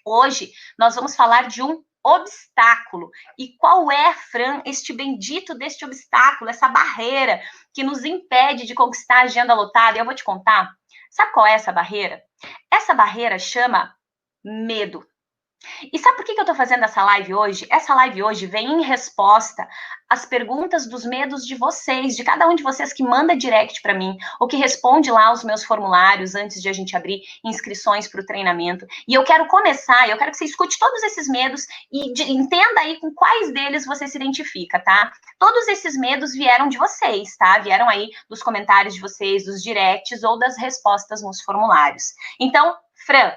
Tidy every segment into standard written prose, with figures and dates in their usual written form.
Hoje nós vamos falar de um obstáculo. E qual é, Fran, este bendito deste obstáculo, essa barreira que nos impede de conquistar a agenda lotada? E eu vou te contar. Sabe qual é essa barreira? Essa barreira chama medo. E sabe por que eu tô fazendo essa live hoje? Essa live hoje vem em resposta às perguntas dos medos de vocês, de cada um de vocês que manda direct para mim, ou que responde lá os meus formulários antes de a gente abrir inscrições para o treinamento. E eu quero começar, eu quero que você escute todos esses medos e entenda aí com quais deles você se identifica, tá? Todos esses medos vieram de vocês, tá? Vieram aí dos comentários de vocês, dos directs ou das respostas nos formulários. Então, Fran,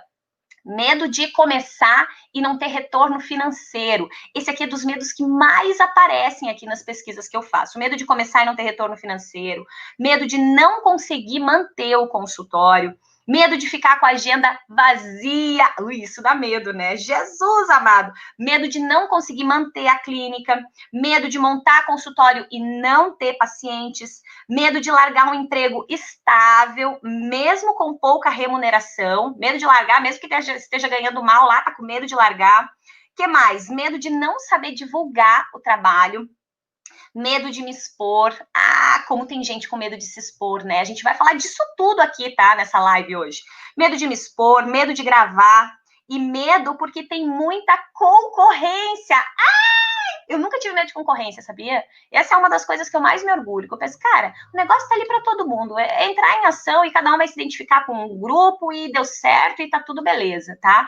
medo de começar e não ter retorno financeiro. Esse aqui é dos medos que mais aparecem aqui nas pesquisas que eu faço. Medo de começar e não ter retorno financeiro. Medo de não conseguir manter o consultório. Medo de ficar com a agenda vazia. Ui, isso dá medo, né? Jesus amado. Medo de não conseguir manter a clínica. Medo de montar consultório e não ter pacientes. Medo de largar um emprego estável, mesmo com pouca remuneração. Medo de largar, mesmo que esteja ganhando mal lá, tá com medo de largar. O que mais? Medo de não saber divulgar o trabalho. Medo de me expor. Ah, como tem gente com medo de se expor, né? A gente vai falar disso tudo aqui, tá? Nessa live hoje. Medo de me expor, medo de gravar. E medo porque tem muita concorrência. Eu nunca tive medo de concorrência, sabia? Essa é uma das coisas que eu mais me orgulho. Que eu penso, cara, o negócio tá ali para todo mundo. É entrar em ação e cada um vai se identificar com um grupo e deu certo e tá tudo beleza, tá?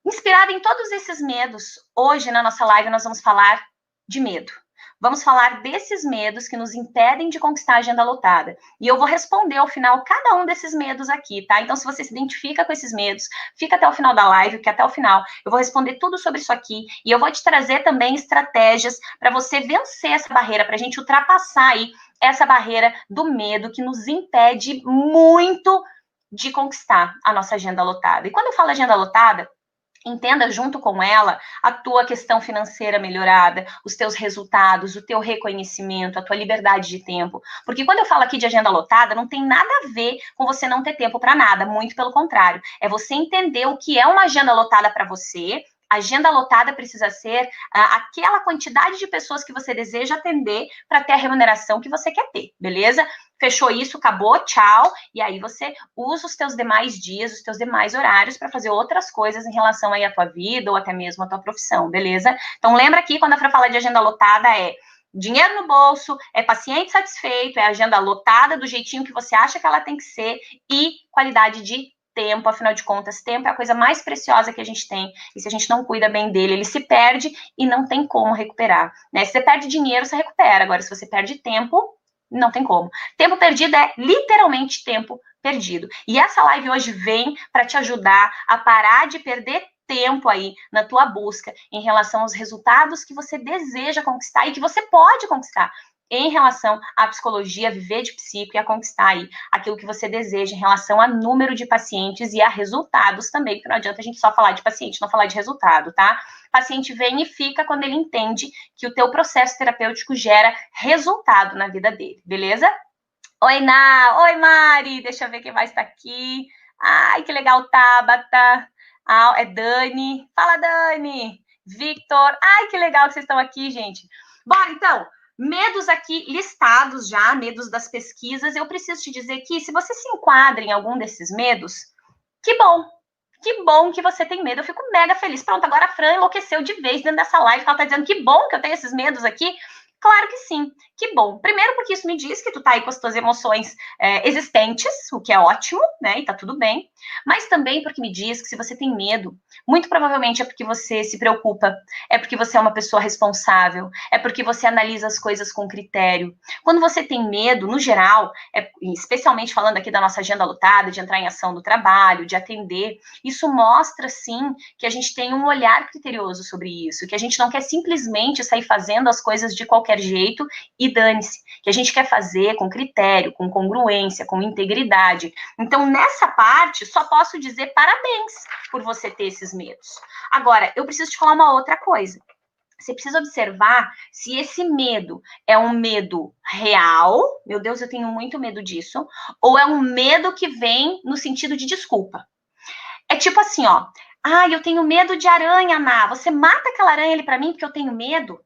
Inspirada em todos esses medos, hoje na nossa live nós vamos falar de medo. Vamos falar desses medos que nos impedem de conquistar a agenda lotada. E eu vou responder ao final cada um desses medos aqui, tá? Então, se você se identifica com esses medos, fica até o final da live, que até o final eu vou responder tudo sobre isso aqui. E eu vou te trazer também estratégias para você vencer essa barreira, para a gente ultrapassar aí essa barreira do medo que nos impede muito de conquistar a nossa agenda lotada. E quando eu falo agenda lotada, entenda junto com ela a tua questão financeira melhorada, os teus resultados, o teu reconhecimento, a tua liberdade de tempo. Porque quando eu falo aqui de agenda lotada, não tem nada a ver com você não ter tempo para nada, muito pelo contrário. É você entender o que é uma agenda lotada para você. A agenda lotada precisa ser aquela quantidade de pessoas que você deseja atender para ter a remuneração que você quer ter, beleza? Fechou isso, acabou, tchau. E aí você usa os teus demais dias, os teus demais horários para fazer outras coisas em relação aí à tua vida ou até mesmo à tua profissão, beleza? Então lembra aqui, quando a Fran fala de agenda lotada, é dinheiro no bolso, é paciente satisfeito, é agenda lotada do jeitinho que você acha que ela tem que ser e qualidade de tempo, afinal de contas, tempo é a coisa mais preciosa que a gente tem, e se a gente não cuida bem dele, ele se perde e não tem como recuperar, né? Se você perde dinheiro, você recupera, agora se você perde tempo, não tem como. Tempo perdido é literalmente tempo perdido. E essa live hoje vem para te ajudar a parar de perder tempo aí na tua busca em relação aos resultados que você deseja conquistar e que você pode conquistar em relação à psicologia, viver de psico e a conquistar aí aquilo que você deseja em relação a número de pacientes e a resultados também, porque não adianta a gente só falar de paciente, não falar de resultado, tá? O paciente vem e fica quando ele entende que o teu processo terapêutico gera resultado na vida dele, beleza? Oi, Ná! Oi, Mari! Deixa eu ver quem mais tá aqui. Ai, que legal, Tabata! Ah, é Dani. Fala, Dani! Victor! Ai, que legal que vocês estão aqui, gente. Bora, então! Medos aqui listados já, medos das pesquisas. Eu preciso te dizer que se você se enquadra em algum desses medos, que bom! Que bom que você tem medo. Eu fico mega feliz. Pronto, agora a Fran enlouqueceu de vez dentro dessa live. Ela tá dizendo que bom que eu tenho esses medos aqui. Claro que sim, que bom. Primeiro porque isso me diz que tu tá aí com as tuas emoções existentes, o que é ótimo, né, e tá tudo bem. Mas também porque me diz que se você tem medo, muito provavelmente é porque você se preocupa, é porque você é uma pessoa responsável, é porque você analisa as coisas com critério. Quando você tem medo, no geral, especialmente falando aqui da nossa agenda lotada, de entrar em ação do trabalho, de atender, isso mostra, sim, que a gente tem um olhar criterioso sobre isso, que a gente não quer simplesmente sair fazendo as coisas de qualquer jeito e dane-se, que a gente quer fazer com critério, com congruência, com integridade. Então, nessa parte, só posso dizer parabéns por você ter esses medos. Agora, eu preciso te falar uma outra coisa. Você precisa observar se esse medo é um medo real, meu Deus, eu tenho muito medo disso, ou é um medo que vem no sentido de desculpa. É tipo assim, ó, Ah, eu tenho medo de aranha, Ná. Você mata aquela aranha ali pra mim porque eu tenho medo?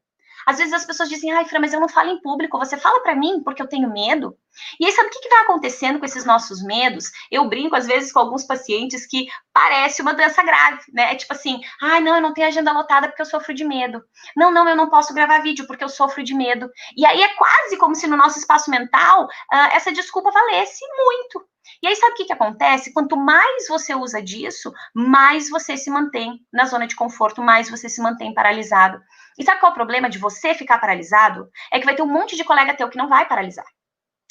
Às vezes as pessoas dizem, ai, Fran, mas eu não falo em público, você fala pra mim porque eu tenho medo? E aí, sabe o que vai acontecendo com esses nossos medos? Eu brinco, às vezes, com alguns pacientes que parece uma doença grave, né? É tipo assim, ai, não, eu não tenho agenda lotada porque eu sofro de medo. Não, não, eu não posso gravar vídeo porque eu sofro de medo. E aí é quase como se no nosso espaço mental essa desculpa valesse muito. E aí, sabe o que acontece? Quanto mais você usa disso, mais você se mantém na zona de conforto, mais você se mantém paralisado. E sabe qual é o problema de você ficar paralisado? É que vai ter um monte de colega teu que não vai paralisar.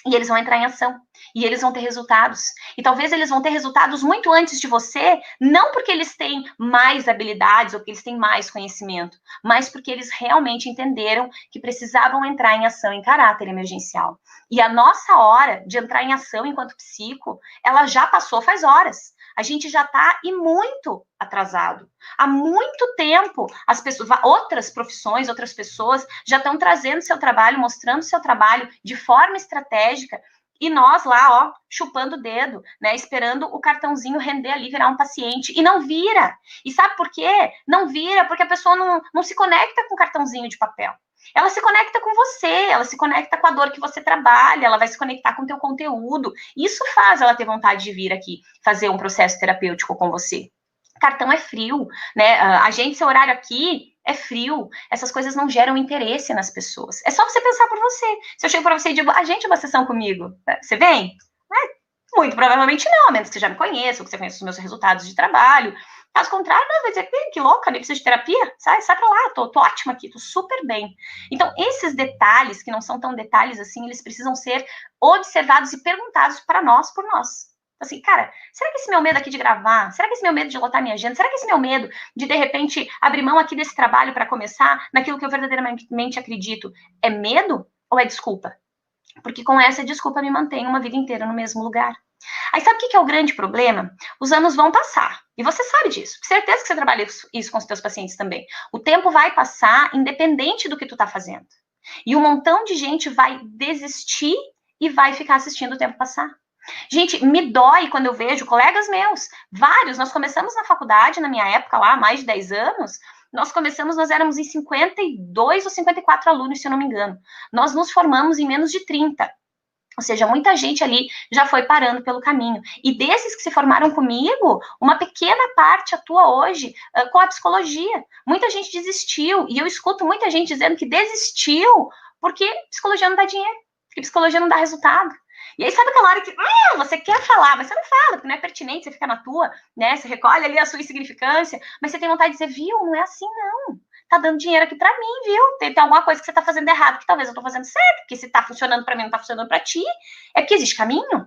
E eles vão entrar em ação. E eles vão ter resultados. E talvez eles vão ter resultados muito antes de você, não porque eles têm mais habilidades ou porque eles têm mais conhecimento, mas porque eles realmente entenderam que precisavam entrar em ação em caráter emergencial. E a nossa hora de entrar em ação enquanto psico, ela já passou faz horas. A gente já está e muito atrasado. Há muito tempo, as pessoas, outras profissões, outras pessoas já estão trazendo seu trabalho, mostrando seu trabalho de forma estratégica, e nós lá, ó, chupando o dedo, né, esperando o cartãozinho render ali, virar um paciente, e não vira. E sabe por quê? Não vira porque a pessoa não se conecta com o cartãozinho de papel. Ela se conecta com você, ela se conecta com a dor que você trabalha, ela vai se conectar com o teu conteúdo. Isso faz ela ter vontade de vir aqui fazer um processo terapêutico com você. Cartão é frio, né? A gente, seu horário aqui é frio. Essas coisas não geram interesse nas pessoas. É só você pensar por você. Se eu chego para você e digo, agende uma sessão comigo, você vem? Muito provavelmente não, a menos que você já me conheça, ou que você conheça os meus resultados de trabalho. Caso contrário, não, vai dizer, que louca, nem precisa de terapia? Sai pra lá, tô ótima aqui, tô super bem. Então, esses detalhes, que não são tão detalhes assim, eles precisam ser observados e perguntados para nós, por nós. Assim, cara, será que esse meu medo aqui de gravar, será que esse meu medo de lotar minha agenda, será que esse meu medo de repente abrir mão aqui desse trabalho para começar naquilo que eu verdadeiramente acredito, é medo ou é desculpa? Porque com essa desculpa me mantenho uma vida inteira no mesmo lugar. Aí sabe o que é o grande problema? Os anos vão passar. E você sabe disso. Certeza que você trabalha isso com os seus pacientes também. O tempo vai passar independente do que tu tá fazendo. E um montão de gente vai desistir e vai ficar assistindo o tempo passar. Gente, me dói quando eu vejo colegas meus, vários, nós começamos na faculdade, na minha época lá, há mais de 10 anos, nós éramos em 52 ou 54 alunos, se eu não me engano. Nós nos formamos em menos de 30. Ou seja, muita gente ali já foi parando pelo caminho. E desses que se formaram comigo, uma pequena parte atua hoje com a psicologia. Muita gente desistiu. E eu escuto muita gente dizendo que desistiu porque psicologia não dá dinheiro, porque psicologia não dá resultado. E aí, sabe aquela hora que você quer falar, mas você não fala, porque não é pertinente, você fica na tua, né? Você recolhe ali a sua insignificância, mas você tem vontade de dizer, viu, não é assim, não. Tá dando dinheiro aqui para mim, viu? Tem alguma coisa que você tá fazendo errado, que talvez eu tô fazendo certo, porque se tá funcionando para mim, não tá funcionando para ti, é porque existe caminho.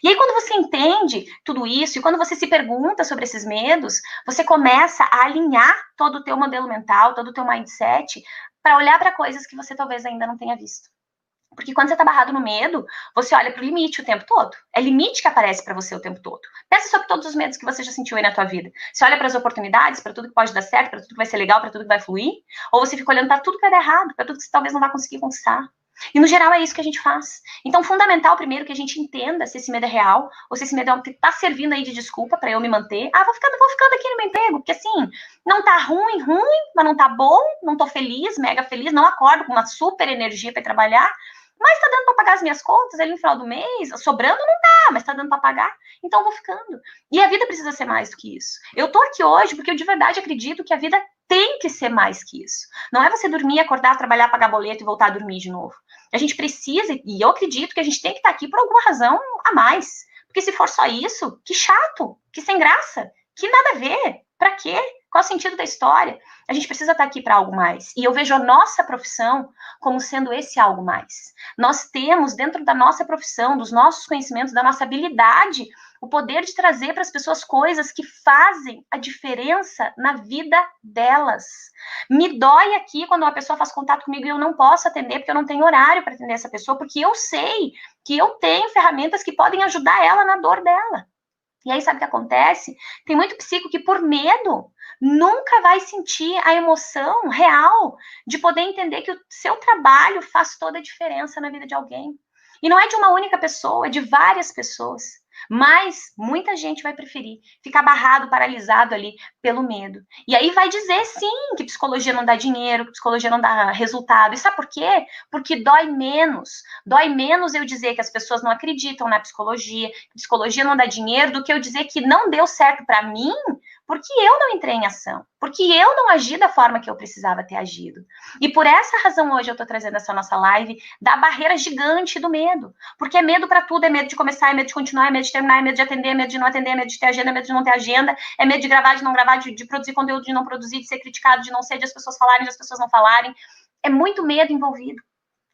E aí, quando você entende tudo isso, e quando você se pergunta sobre esses medos, você começa a alinhar todo o teu modelo mental, todo o teu mindset, para olhar para coisas que você talvez ainda não tenha visto. Porque quando você tá barrado no medo, você olha pro limite o tempo todo. É limite que aparece para você o tempo todo. Pensa sobre todos os medos que você já sentiu aí na tua vida. Você olha para as oportunidades, para tudo que pode dar certo, para tudo que vai ser legal, para tudo que vai fluir, ou você fica olhando para tudo que vai dar errado, para tudo que você talvez não vai conseguir conquistar. E no geral é isso que a gente faz. Então, fundamental primeiro que a gente entenda se esse medo é real, ou se esse medo tá servindo aí de desculpa para eu me manter. Ah, vou ficando aqui no meu emprego, porque assim, não tá ruim, mas não tá bom, não tô feliz, mega feliz, não acordo com uma super energia para trabalhar. Mas tá dando para pagar as minhas contas ali no final do mês? Sobrando não dá, mas tá dando para pagar. Então eu vou ficando. E a vida precisa ser mais do que isso. Eu tô aqui hoje porque eu de verdade acredito que a vida tem que ser mais que isso. Não é você dormir, acordar, trabalhar, pagar boleto e voltar a dormir de novo. A gente precisa, e eu acredito que a gente tem que estar aqui por alguma razão a mais. Porque se for só isso, que chato, que sem graça, que nada a ver. Pra quê? Qual o sentido da história? A gente precisa estar aqui para algo mais. E eu vejo a nossa profissão como sendo esse algo mais. Nós temos, dentro da nossa profissão, dos nossos conhecimentos, da nossa habilidade, o poder de trazer para as pessoas coisas que fazem a diferença na vida delas. Me dói aqui quando uma pessoa faz contato comigo e eu não posso atender, porque eu não tenho horário para atender essa pessoa, porque eu sei que eu tenho ferramentas que podem ajudar ela na dor dela. E aí, sabe o que acontece? Tem muito psico que, por medo, nunca vai sentir a emoção real de poder entender que o seu trabalho faz toda a diferença na vida de alguém. E não é de uma única pessoa, é de várias pessoas. Mas muita gente vai preferir ficar barrado, paralisado ali pelo medo. E aí vai dizer, sim, que psicologia não dá dinheiro, que psicologia não dá resultado. E sabe por quê? Porque dói menos. Dói menos eu dizer que as pessoas não acreditam na psicologia, que psicologia não dá dinheiro, do que eu dizer que não deu certo para mim, porque eu não entrei em ação, porque eu não agi da forma que eu precisava ter agido. E por essa razão hoje eu tô trazendo essa nossa live da barreira gigante do medo. Porque é medo para tudo, é medo de começar, é medo de continuar, é medo de terminar, é medo de atender, é medo de não atender, é medo de ter agenda, é medo de não ter agenda, é medo de gravar, de não gravar, de produzir conteúdo, de não produzir, de ser criticado, de não ser, de as pessoas falarem, de as pessoas não falarem. É muito medo envolvido.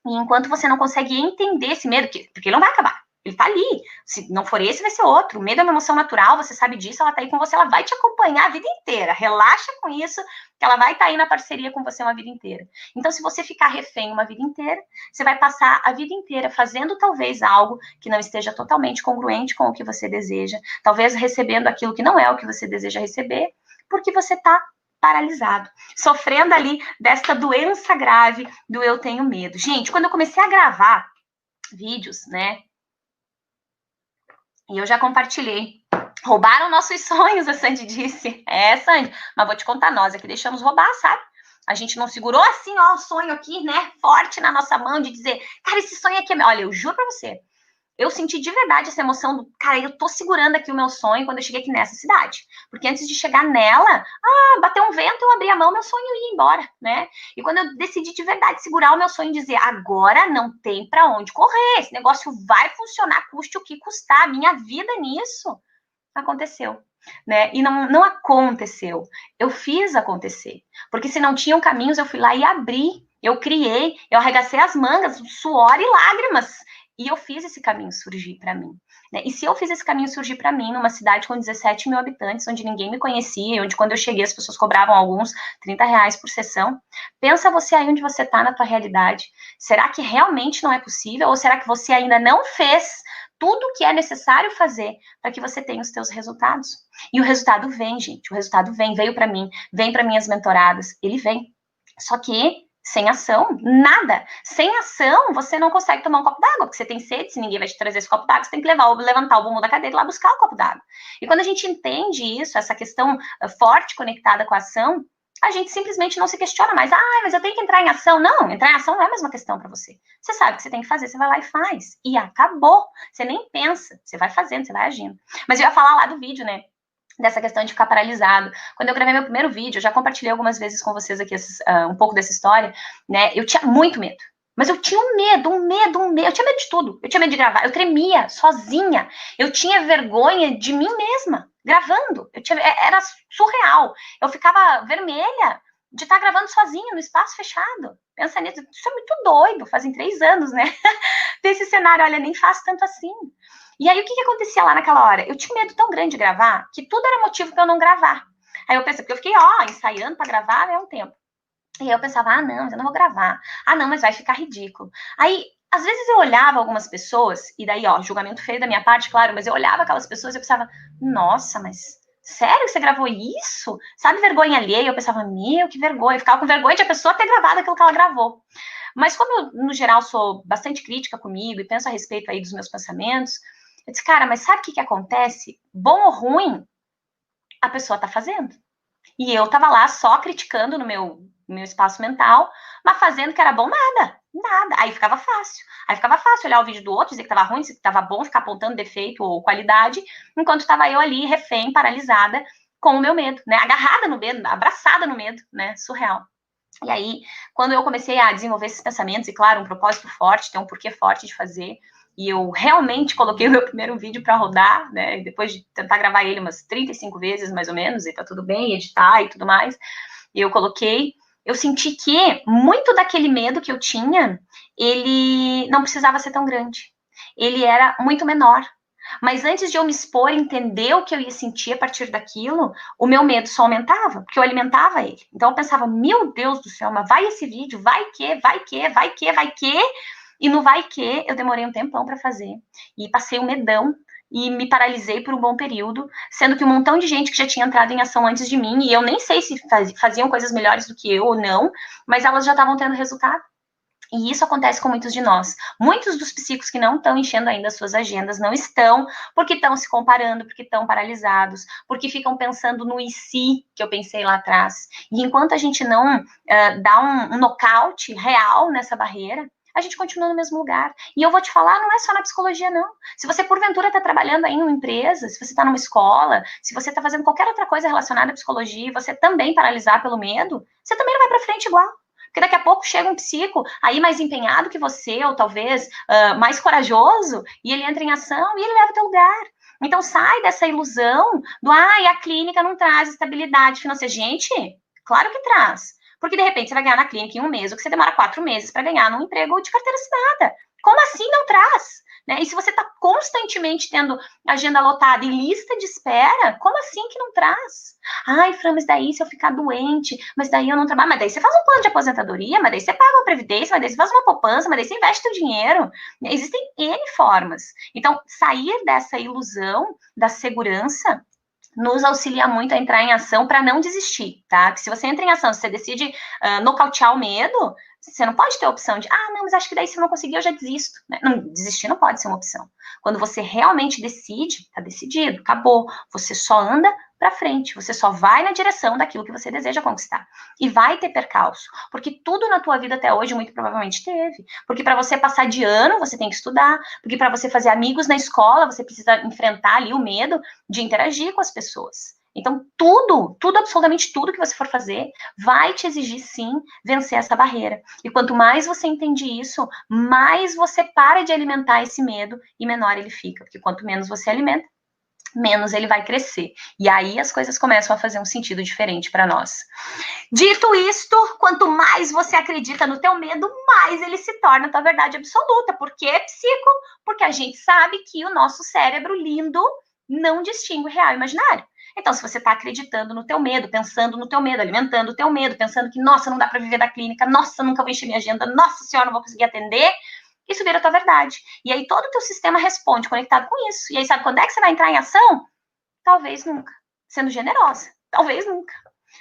E enquanto você não consegue entender esse medo, porque ele não vai acabar, ele tá ali. Se não for esse, vai ser outro. O medo é uma emoção natural, você sabe disso, ela tá aí com você, ela vai te acompanhar a vida inteira. Relaxa com isso, que ela vai estar aí na parceria com você uma vida inteira. Então, se você ficar refém uma vida inteira, você vai passar a vida inteira fazendo talvez algo que não esteja totalmente congruente com o que você deseja, talvez recebendo aquilo que não é o que você deseja receber, porque você tá paralisado, sofrendo ali desta doença grave do eu tenho medo. Gente, quando eu comecei a gravar vídeos, né, e eu já compartilhei. Roubaram nossos sonhos, a Sandy disse. É, Sandy, mas vou te contar, nós aqui deixamos roubar, sabe? A gente não segurou assim, ó, o sonho aqui, né, forte na nossa mão de dizer, cara, esse sonho aqui é... Olha, eu juro pra você, eu senti de verdade essa emoção do, cara, eu tô segurando aqui o meu sonho quando eu cheguei aqui nessa cidade. Porque antes de chegar nela, bateu um vento, eu abri a mão, meu sonho ia embora, né? E quando eu decidi de verdade segurar o meu sonho e dizer, agora não tem pra onde correr, esse negócio vai funcionar, custe o que custar, a minha vida nisso, aconteceu. Né? E não aconteceu. Eu fiz acontecer. Porque se não tinham caminhos, eu fui lá e abri. Eu criei, eu arregacei as mangas, suor e lágrimas. E eu fiz esse caminho surgir para mim. Né? E se eu fiz esse caminho surgir para mim numa cidade com 17 mil habitantes, onde ninguém me conhecia, onde quando eu cheguei as pessoas cobravam alguns R$30 por sessão, pensa você aí onde você está na tua realidade. Será que realmente não é possível? Ou será que você ainda não fez tudo o que é necessário fazer para que você tenha os teus resultados? E o resultado vem, gente. O resultado vem, veio para mim, vem para minhas mentoradas, ele vem. Só que sem ação, nada. Sem ação, você não consegue tomar um copo d'água, porque você tem sede, se ninguém vai te trazer esse copo d'água, você tem que levantar o bumbum da cadeira e ir lá buscar o copo d'água. E quando a gente entende isso, essa questão forte conectada com a ação, a gente simplesmente não se questiona mais. Mas eu tenho que entrar em ação. Não, entrar em ação não é a mesma questão para você. Você sabe o que você tem que fazer, você vai lá e faz. E acabou. Você nem pensa, você vai fazendo, você vai agindo. Mas eu ia falar lá do vídeo, né? Dessa questão de ficar paralisado. Quando eu gravei meu primeiro vídeo, eu já compartilhei algumas vezes com vocês aqui um pouco dessa história, né? Eu tinha muito medo. Mas eu tinha um medo. Eu tinha medo de tudo. Eu tinha medo de gravar. Eu tremia sozinha. Eu tinha vergonha de mim mesma, gravando. Era surreal. Eu ficava vermelha de estar gravando sozinha no espaço fechado. Pensa nisso. Isso é muito doido. Fazem 3 anos, né? Desse cenário. Olha, nem faço tanto assim. E aí, o que acontecia lá naquela hora? Eu tinha medo tão grande de gravar, que tudo era motivo para eu não gravar. Aí eu pensei, porque eu fiquei, ensaiando para gravar, né, um tempo. E aí eu pensava, não, mas eu não vou gravar. Não, mas vai ficar ridículo. Aí, às vezes eu olhava algumas pessoas, e daí, julgamento feio da minha parte, claro, mas eu olhava aquelas pessoas e eu pensava, nossa, mas sério que você gravou isso? Sabe vergonha alheia? Eu pensava, meu, que vergonha. Eu ficava com vergonha de a pessoa ter gravado aquilo que ela gravou. Mas como eu, no geral, sou bastante crítica comigo e penso a respeito aí dos meus pensamentos, eu disse, cara, mas sabe o que acontece? Bom ou ruim, a pessoa tá fazendo. E eu tava lá só criticando no meu espaço mental, mas fazendo que era bom nada. Aí ficava fácil. Aí ficava fácil olhar o vídeo do outro, dizer que tava ruim, dizer que tava bom, ficar apontando defeito ou qualidade, enquanto tava eu ali, refém, paralisada, com o meu medo, né? Agarrada no medo, abraçada no medo, né? Surreal. E aí, quando eu comecei a desenvolver esses pensamentos, e claro, um propósito forte, ter um porquê forte de fazer, e eu realmente coloquei o meu primeiro vídeo para rodar, né, depois de tentar gravar ele umas 35 vezes, mais ou menos, e tá tudo bem, editar e tudo mais, e eu coloquei, eu senti que muito daquele medo que eu tinha, ele não precisava ser tão grande, ele era muito menor. Mas antes de eu me expor, entender o que eu ia sentir a partir daquilo, o meu medo só aumentava, porque eu alimentava ele. Então eu pensava, meu Deus do céu, mas vai esse vídeo, vai que, e no vai que eu demorei um tempão para fazer, e passei um medão, e me paralisei por um bom período, sendo que um montão de gente que já tinha entrado em ação antes de mim, e eu nem sei se faziam coisas melhores do que eu ou não, mas elas já estavam tendo resultado. E isso acontece com muitos de nós. Muitos dos psicos que não estão enchendo ainda as suas agendas não estão, porque estão se comparando, porque estão paralisados, porque ficam pensando no e se, que eu pensei lá atrás. E enquanto a gente não dá um nocaute real nessa barreira, a gente continua no mesmo lugar. E eu vou te falar, não é só na psicologia, não. Se você, porventura, está trabalhando aí em uma empresa, se você está numa escola, se você está fazendo qualquer outra coisa relacionada à psicologia e você também paralisar pelo medo, você também não vai para frente igual. Porque daqui a pouco chega um psico aí mais empenhado que você, ou talvez mais corajoso, e ele entra em ação e ele leva o teu lugar. Então sai dessa ilusão do, a clínica não traz estabilidade financeira. Gente, claro que traz. Porque de repente você vai ganhar na clínica em um mês, o que você demora 4 meses para ganhar num emprego de carteira assinada. Como assim não traz? Né? E se você está constantemente tendo agenda lotada e lista de espera, como assim que não traz? Ai, Fran, mas daí se eu ficar doente, mas daí eu não trabalho, mas daí você faz um plano de aposentadoria, mas daí você paga uma previdência, mas daí você faz uma poupança, mas daí você investe seu dinheiro. Existem N formas. Então, sair dessa ilusão da segurança nos auxilia muito a entrar em ação para não desistir, tá? Que se você entra em ação, se você decide nocautear o medo, você não pode ter a opção de, não, mas acho que daí se eu não conseguir, eu já desisto. Né? Não, desistir não pode ser uma opção. Quando você realmente decide, tá decidido, acabou. Você só anda para frente, você só vai na direção daquilo que você deseja conquistar. E vai ter percalço, porque tudo na tua vida até hoje muito provavelmente teve. Porque para você passar de ano, você tem que estudar, porque para você fazer amigos na escola, você precisa enfrentar ali o medo de interagir com as pessoas. Então, tudo, absolutamente tudo que você for fazer, vai te exigir, sim, vencer essa barreira. E quanto mais você entende isso, mais você para de alimentar esse medo e menor ele fica. Porque quanto menos você alimenta, menos ele vai crescer. E aí as coisas começam a fazer um sentido diferente para nós. Dito isto, quanto mais você acredita no teu medo, mais ele se torna a tua verdade absoluta. Por que, psico? Porque a gente sabe que o nosso cérebro lindo não distingue o real e imaginário. Então, se você está acreditando no teu medo, pensando no teu medo, alimentando o teu medo, pensando que, nossa, não dá para viver da clínica, nossa, nunca vou encher minha agenda, nossa senhora, não vou conseguir atender, isso vira a tua verdade. E aí todo o teu sistema responde conectado com isso. E aí sabe quando é que você vai entrar em ação? Talvez nunca. Sendo generosa. Talvez nunca.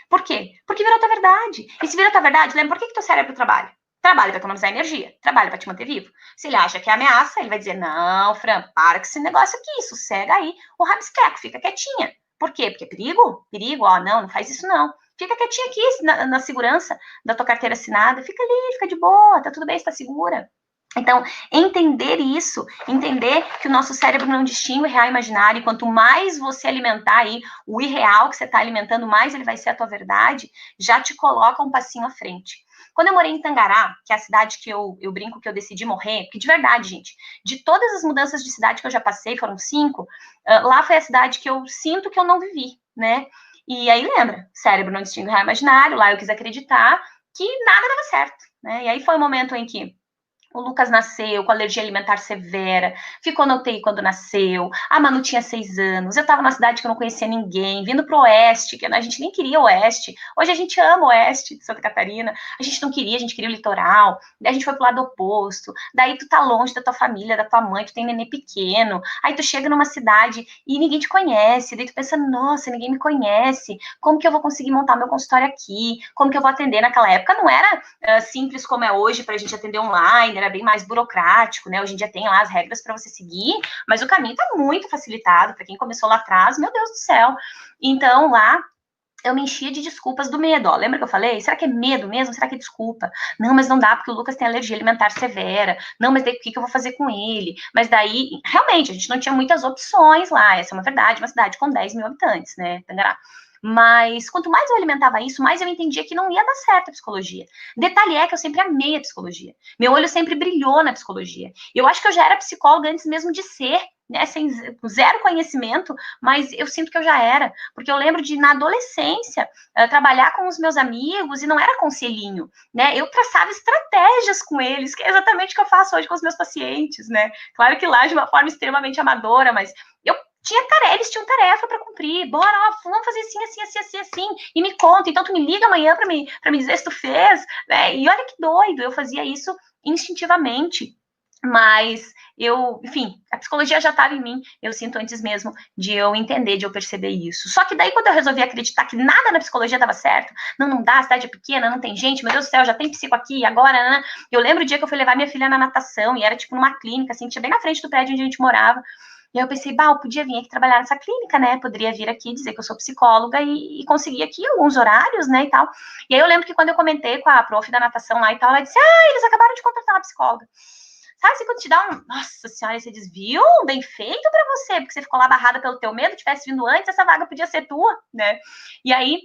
Por quê? Porque virou tua verdade. E se virou tua verdade, lembra por que teu cérebro trabalha? Trabalha para economizar energia, trabalha para te manter vivo. Se ele acha que é ameaça, ele vai dizer, não, Fran, para com esse negócio aqui, sossega aí o rabisqueco, fica quietinha. Por quê? Porque é perigo? Perigo, não faz isso não. Fica quietinha aqui na segurança da tua carteira assinada, fica ali, fica de boa, tá tudo bem, está segura. Então, entender isso, entender que o nosso cérebro não distingue o real e imaginário, e quanto mais você alimentar aí o irreal que você está alimentando, mais ele vai ser a tua verdade, já te coloca um passinho à frente. Quando eu morei em Tangará, que é a cidade que eu brinco que eu decidi morrer, porque de verdade, gente, de todas as mudanças de cidade que eu já passei, foram 5, lá foi a cidade que eu sinto que eu não vivi, né? E aí lembra, cérebro não distingue o real e imaginário, lá eu quis acreditar que nada dava certo, né? E aí foi o momento em que o Lucas nasceu com alergia alimentar severa, ficou na UTI quando nasceu, a Manu tinha 6 anos, eu estava numa cidade que eu não conhecia ninguém, vindo para o Oeste, que a gente nem queria o Oeste, hoje a gente ama o Oeste de Santa Catarina, a gente não queria, a gente queria o litoral, daí a gente foi pro lado oposto, daí tu tá longe da tua família, da tua mãe, tu tem neném pequeno, aí tu chega numa cidade e ninguém te conhece, daí tu pensa, nossa, ninguém me conhece, como que eu vou conseguir montar meu consultório aqui, como que eu vou atender naquela época, não era simples como é hoje pra gente atender online, era bem mais burocrático, né? Hoje em dia tem lá as regras para você seguir, mas o caminho está muito facilitado para quem começou lá atrás, meu Deus do céu. Então, lá eu me enchia de desculpas do medo. Ó, lembra que eu falei? Será que é medo mesmo? Será que é desculpa? Não, mas não dá, porque o Lucas tem alergia alimentar severa. Não, mas daí o que eu vou fazer com ele? Mas daí, realmente, a gente não tinha muitas opções lá. Essa é uma verdade, uma cidade com 10 mil habitantes, né? Tangará. Mas quanto mais eu alimentava isso, mais eu entendia que não ia dar certo a psicologia. Detalhe é que eu sempre amei a psicologia. Meu olho sempre brilhou na psicologia. Eu acho que eu já era psicóloga antes mesmo de ser, né, sem zero conhecimento, mas eu sinto que eu já era, porque eu lembro de, na adolescência, trabalhar com os meus amigos e não era conselhinho, né, eu traçava estratégias com eles, que é exatamente o que eu faço hoje com os meus pacientes, né, claro que lá de uma forma extremamente amadora, mas eu eles tinham tarefa para cumprir, bora, vamos fazer assim, e me conta, então tu me liga amanhã para me dizer se tu fez, né, e olha que doido, eu fazia isso instintivamente, Mas enfim, a psicologia já estava em mim, eu sinto antes mesmo de eu entender, de eu perceber isso. Só que daí, quando eu resolvi acreditar que nada na psicologia dava certo, não dá, a cidade é pequena, não tem gente, meu Deus do céu, já tem psico aqui, agora, né? Eu lembro o dia que eu fui levar minha filha na natação, e era tipo numa clínica, assim, que tinha bem na frente do prédio onde a gente morava. E aí eu pensei, eu podia vir aqui trabalhar nessa clínica, né? Poderia vir aqui dizer que eu sou psicóloga e conseguir aqui alguns horários, né, e tal. E aí eu lembro que quando eu comentei com a prof da natação lá e tal, ela disse, eles acabaram de contratar uma psicóloga. Sabe, assim, quando te dá nossa senhora, você diz, viu? Bem feito pra você, porque você ficou lá barrada pelo teu medo, tivesse vindo antes, essa vaga podia ser tua, né? E aí,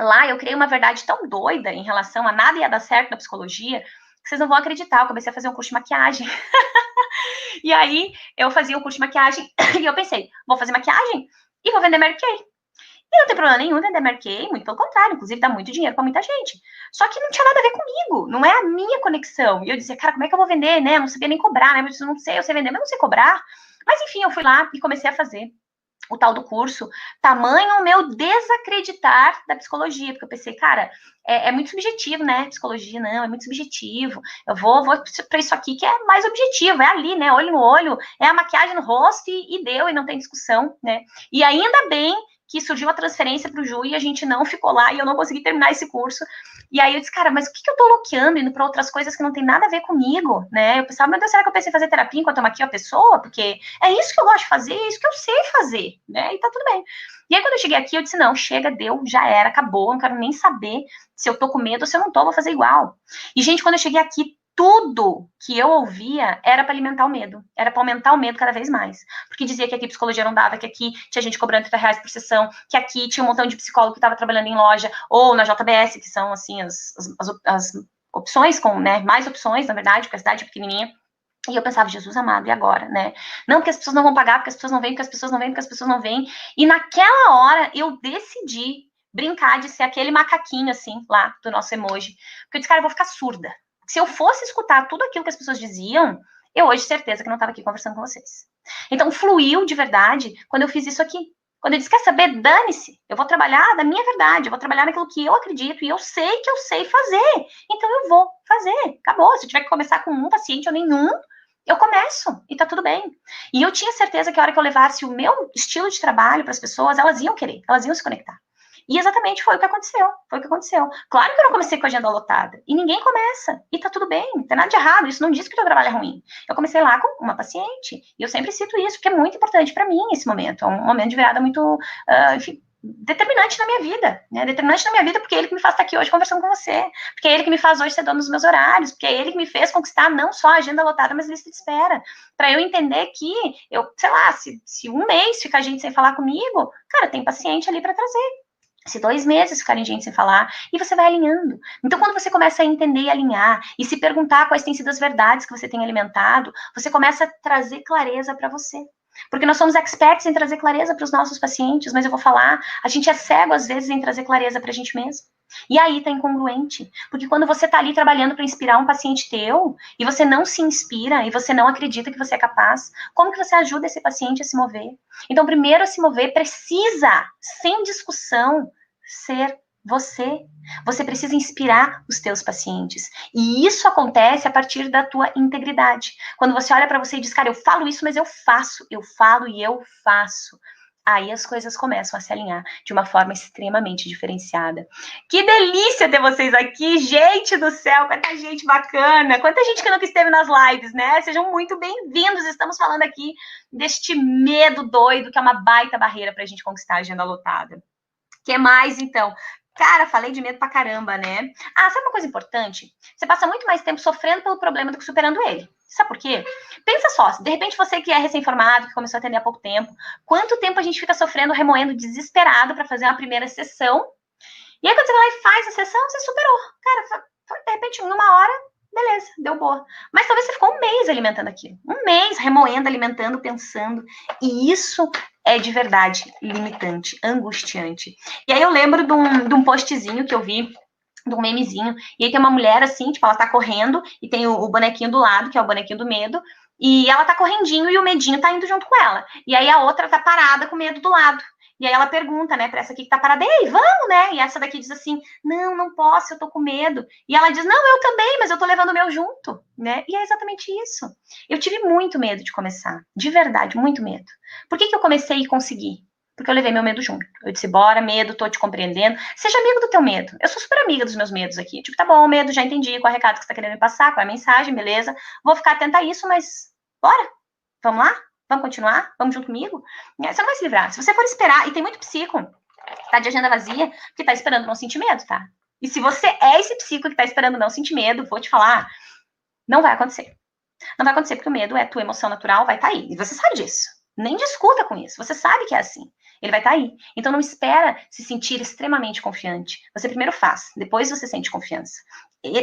lá eu criei uma verdade tão doida em relação a nada ia dar certo na psicologia, que vocês não vão acreditar, eu comecei a fazer um curso de maquiagem. E aí, eu fazia o curso de maquiagem, e eu pensei, vou fazer maquiagem e vou vender Mary Kay. E não tem problema nenhum vender Mary Kay, muito pelo contrário, inclusive dá muito dinheiro pra muita gente. Só que não tinha nada a ver comigo, não é a minha conexão. E eu dizia, cara, como é que eu vou vender, né? Eu não sabia nem cobrar, né? Eu não sei, eu sei vender, mas não sei cobrar. Mas enfim, eu fui lá e comecei a fazer o tal do curso, tamanho o meu desacreditar da psicologia, porque eu pensei, cara, é muito subjetivo, né? Psicologia, não, é muito subjetivo. Eu vou para isso aqui que é mais objetivo, é ali, né? Olho no olho, é a maquiagem no rosto e deu, e não tem discussão, né? E ainda bem que surgiu a transferência para o Ju e a gente não ficou lá e eu não consegui terminar esse curso. E aí eu disse, cara, mas o que eu tô bloqueando, indo para outras coisas que não tem nada a ver comigo, né? Eu pensava, meu Deus, será que eu pensei em fazer terapia enquanto eu maquio a pessoa? Porque é isso que eu gosto de fazer, é isso que eu sei fazer, né? E tá tudo bem. E aí quando eu cheguei aqui, eu disse, não, chega, deu, já era, acabou, não quero nem saber se eu tô com medo ou se eu não tô, vou fazer igual. E, gente, quando eu cheguei aqui, tudo que eu ouvia era para alimentar o medo, era para aumentar o medo cada vez mais. Porque dizia que aqui psicologia não dava, que aqui tinha gente cobrando R$ 30 por sessão, que aqui tinha um montão de psicólogo que estava trabalhando em loja, ou na JBS, que são, assim, as opções, com, né, mais opções, na verdade, porque a cidade é pequenininha. E eu pensava, Jesus amado, e agora, né? Não, porque as pessoas não vão pagar, porque as pessoas não vêm, porque as pessoas não vêm, porque as pessoas não vêm. E naquela hora, eu decidi brincar de ser aquele macaquinho, assim, lá, do nosso emoji. Porque eu disse, cara, eu vou ficar surda. Se eu fosse escutar tudo aquilo que as pessoas diziam, eu hoje certeza que não estava aqui conversando com vocês. Então, fluiu de verdade quando eu fiz isso aqui. Quando eu disse, quer saber, dane-se, eu vou trabalhar da minha verdade, eu vou trabalhar naquilo que eu acredito e eu sei que eu sei fazer. Então, eu vou fazer, acabou. Se eu tiver que começar com um paciente ou nenhum, eu começo e tá tudo bem. E eu tinha certeza que a hora que eu levasse o meu estilo de trabalho para as pessoas, elas iam querer, elas iam se conectar. E exatamente foi o que aconteceu. Foi o que aconteceu. Claro que eu não comecei com a agenda lotada. E ninguém começa. E tá tudo bem. Não tem nada de errado. Isso não diz que o teu trabalho é ruim. Eu comecei lá com uma paciente. E eu sempre cito isso, porque é muito importante para mim esse momento. É um momento de virada muito, enfim, determinante na minha vida, né? Determinante na minha vida porque é ele que me faz estar aqui hoje conversando com você, porque é ele que me faz hoje ser dono dos meus horários, porque é ele que me fez conquistar não só a agenda lotada, mas a lista de espera, para eu entender que eu, sei lá, se um mês ficar gente sem falar comigo, cara, tem paciente ali para trazer. Se 2 meses ficarem gente sem falar, e você vai alinhando. Então, quando você começa a entender e alinhar, e se perguntar quais têm sido as verdades que você tem alimentado, você começa a trazer clareza para você. Porque nós somos experts em trazer clareza para os nossos pacientes, mas eu vou falar, a gente é cego às vezes em trazer clareza para a gente mesmo. E aí tá incongruente, porque quando você tá ali trabalhando para inspirar um paciente teu, e você não se inspira, e você não acredita que você é capaz, como que você ajuda esse paciente a se mover? Então, primeiro a se mover precisa, sem discussão, ser você. Você precisa inspirar os teus pacientes. E isso acontece a partir da tua integridade. Quando você olha para você e diz, cara, eu falo isso, mas eu faço. Eu falo e eu faço. Aí as coisas começam a se alinhar de uma forma extremamente diferenciada. Que delícia ter vocês aqui, gente do céu, quanta gente bacana, quanta gente que nunca esteve nas lives, né? Sejam muito bem-vindos, estamos falando aqui deste medo doido que é uma baita barreira para a gente conquistar a agenda lotada. Que mais, então? Cara, falei de medo pra caramba, né? Ah, sabe uma coisa importante? Você passa muito mais tempo sofrendo pelo problema do que superando ele. Sabe por quê? Pensa só, de repente você que é recém-formado, que começou a atender há pouco tempo, quanto tempo a gente fica sofrendo, remoendo, desesperado para fazer uma primeira sessão? E aí quando você vai lá e faz a sessão, você superou. Cara, de repente, em uma hora, beleza, deu boa. Mas talvez você ficou um mês alimentando aquilo. Um mês remoendo, alimentando, pensando. E isso é de verdade limitante, angustiante. E aí eu lembro de um postzinho que eu vi, de um memezinho, e aí tem uma mulher assim, tipo, ela tá correndo, e tem o bonequinho do lado, que é o bonequinho do medo, e ela tá correndinho e o medinho tá indo junto com ela. E aí a outra tá parada com medo do lado. E aí ela pergunta, né, pra essa aqui que tá parada, ei, vamos, né? E essa daqui diz assim, não, não posso, eu tô com medo. E ela diz, não, eu também, mas eu tô levando o meu junto, né? E é exatamente isso. Eu tive muito medo de começar, de verdade, muito medo. Por que eu comecei e consegui? Porque eu levei meu medo junto. Eu disse, bora, medo, tô te compreendendo. Seja amigo do teu medo. Eu sou super amiga dos meus medos aqui. Tipo, tá bom, medo, já entendi qual é o recado que você tá querendo me passar, qual é a mensagem, beleza. Vou ficar atenta a isso, mas bora? Vamos lá? Vamos continuar? Vamos junto comigo? Você não vai se livrar. Se você for esperar, e tem muito psico que tá de agenda vazia, que tá esperando não sentir medo, tá? E se você é esse psico que tá esperando não sentir medo, vou te falar, não vai acontecer. Não vai acontecer porque o medo é tua emoção natural, vai estar aí. E você sabe disso. Nem discuta com isso. Você sabe que é assim. Ele vai estar aí. Então não espera se sentir extremamente confiante. Você primeiro faz, depois você sente confiança.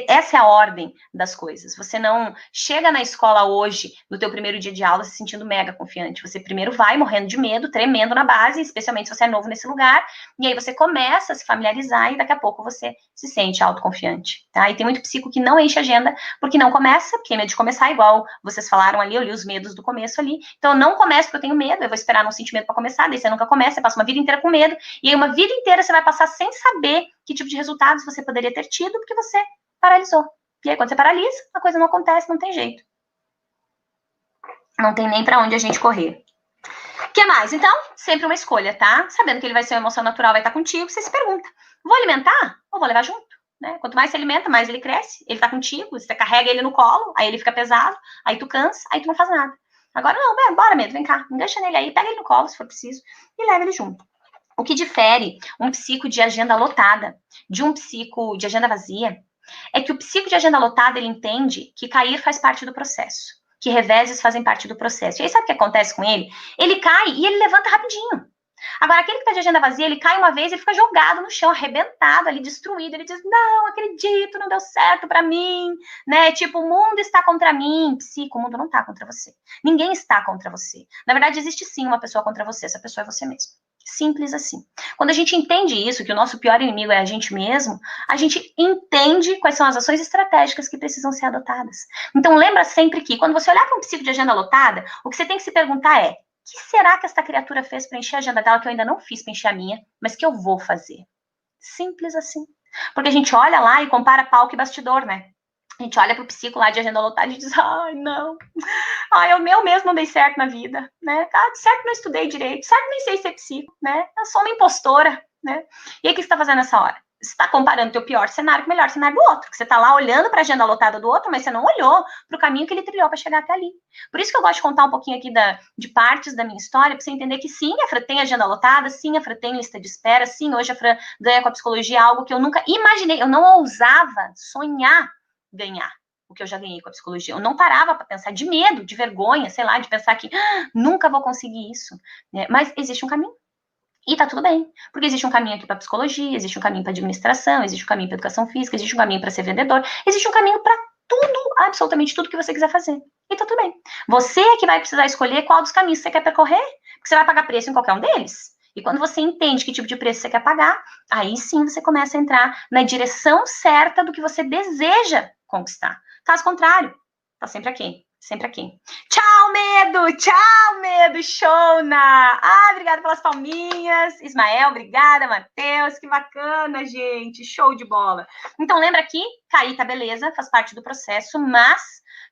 Essa é a ordem das coisas. Você não chega na escola hoje, no teu primeiro dia de aula, se sentindo mega confiante. Você primeiro vai morrendo de medo, tremendo na base, especialmente se você é novo nesse lugar, e aí você começa a se familiarizar e daqui a pouco você se sente autoconfiante, tá? E tem muito psico que não enche agenda porque não começa, porque tem medo de começar, igual vocês falaram ali, eu li os medos do começo ali. Então eu não começo porque eu tenho medo, eu vou esperar não sentir medo para começar, daí você nunca começa, você passa uma vida inteira com medo, e aí uma vida inteira você vai passar sem saber que tipo de resultados você poderia ter tido, porque você paralisou. E aí, quando você paralisa, a coisa não acontece, não tem jeito. Não tem nem para onde a gente correr. O que mais? Então, sempre uma escolha, tá? Sabendo que ele vai ser uma emoção natural, vai estar contigo, você se pergunta, vou alimentar ou vou levar junto? Né? Quanto mais você alimenta, mais ele cresce, ele tá contigo, você carrega ele no colo, aí ele fica pesado, aí tu cansa, aí tu não faz nada. Agora não, bora, medo, vem cá, engancha nele aí, pega ele no colo se for preciso e leva ele junto. O que difere um psico de agenda lotada de um psico de agenda vazia é que o psico de agenda lotada, ele entende que cair faz parte do processo, que reveses fazem parte do processo. E aí sabe o que acontece com ele? Ele cai e ele levanta rapidinho. Agora, aquele que está de agenda vazia, ele cai uma vez e fica jogado no chão, arrebentado, ali, destruído. Ele diz, não acredito, não deu certo para mim, né? Tipo, o mundo está contra mim. Psico, o mundo não está contra você. Ninguém está contra você. Na verdade, existe sim uma pessoa contra você, essa pessoa é você mesmo. Simples assim. Quando a gente entende isso, que o nosso pior inimigo é a gente mesmo, a gente entende quais são as ações estratégicas que precisam ser adotadas. Então, lembra sempre que, quando você olhar para um psico de agenda lotada, o que você tem que se perguntar é, o que será que esta criatura fez para encher a agenda dela que eu ainda não fiz para encher a minha, mas que eu vou fazer? Simples assim. Porque a gente olha lá e compara palco e bastidor, né? A gente olha pro psico lá de agenda lotada e diz, ai, não. Ai, eu mesmo não dei certo na vida, né? Ah, certo não estudei direito, certo nem sei ser psico, né? Eu sou uma impostora, né? E aí, o que você tá fazendo nessa hora? Você está comparando o teu pior cenário com o melhor cenário do outro. Que você está lá olhando para a agenda lotada do outro, mas você não olhou para o caminho que ele trilhou para chegar até ali. Por isso que eu gosto de contar um pouquinho aqui de partes da minha história, para você entender que sim, a Fran tem agenda lotada, sim, a Fran tem lista de espera, sim, hoje a Fran ganha com a psicologia algo que eu nunca imaginei, eu não ousava sonhar ganhar o que eu já ganhei com a psicologia. Eu não parava para pensar de medo, de vergonha, sei lá, de pensar que nunca vou conseguir isso. Né? Mas existe um caminho. E tá tudo bem, porque existe um caminho aqui para psicologia, existe um caminho para administração, existe um caminho para educação física, existe um caminho para ser vendedor, existe um caminho para tudo, absolutamente tudo que você quiser fazer. E tá tudo bem. Você é que vai precisar escolher qual dos caminhos você quer percorrer, porque você vai pagar preço em qualquer um deles. E quando você entende que tipo de preço você quer pagar, aí sim você começa a entrar na direção certa do que você deseja conquistar. Caso contrário, tá sempre aqui. Sempre aqui. Tchau, medo! Tchau, medo! Shona! Ah, obrigada pelas palminhas. Ismael, obrigada, Matheus. Que bacana, gente. Show de bola. Então, lembra aqui, cair tá beleza, faz parte do processo, mas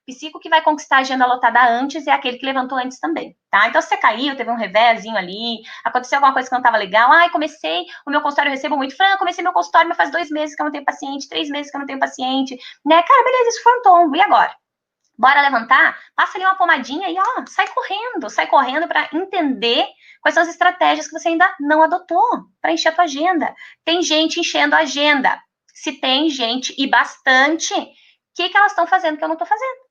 psico que vai conquistar a agenda lotada antes é aquele que levantou antes também, tá? Então, se você caiu, teve um revézinho ali, aconteceu alguma coisa que não estava legal, ai, comecei o meu consultório, eu recebo muito, Fran, comecei meu consultório, mas faz 2 meses que eu não tenho paciente, 3 meses que eu não tenho paciente, né? Cara, beleza, isso foi um tombo, e agora? Bora levantar? Passa ali uma pomadinha e, ó, sai correndo para entender quais são as estratégias que você ainda não adotou para encher a tua agenda. Tem gente enchendo a agenda. Se tem gente e bastante, o que elas estão fazendo que eu não estou fazendo?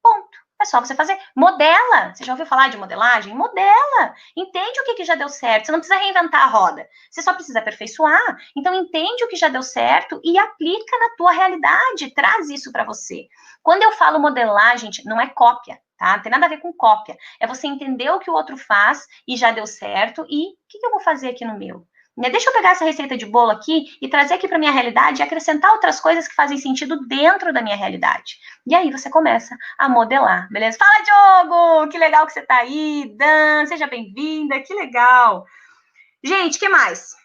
Ponto. É só você fazer. Modela. Você já ouviu falar de modelagem? Modela. Entende o que já deu certo. Você não precisa reinventar a roda. Você só precisa aperfeiçoar. Então, entende o que já deu certo e aplica na tua realidade. Traz isso para você. Quando eu falo modelar, gente, não é cópia, tá? Não tem nada a ver com cópia. É você entender o que o outro faz e já deu certo e o que eu vou fazer aqui no meu? Deixa eu pegar essa receita de bolo aqui e trazer aqui para minha realidade e acrescentar outras coisas que fazem sentido dentro da minha realidade. E aí você começa a modelar, beleza? Fala, Diogo! Que legal que você tá aí. Dan, seja bem-vinda, que legal. Gente, o que mais?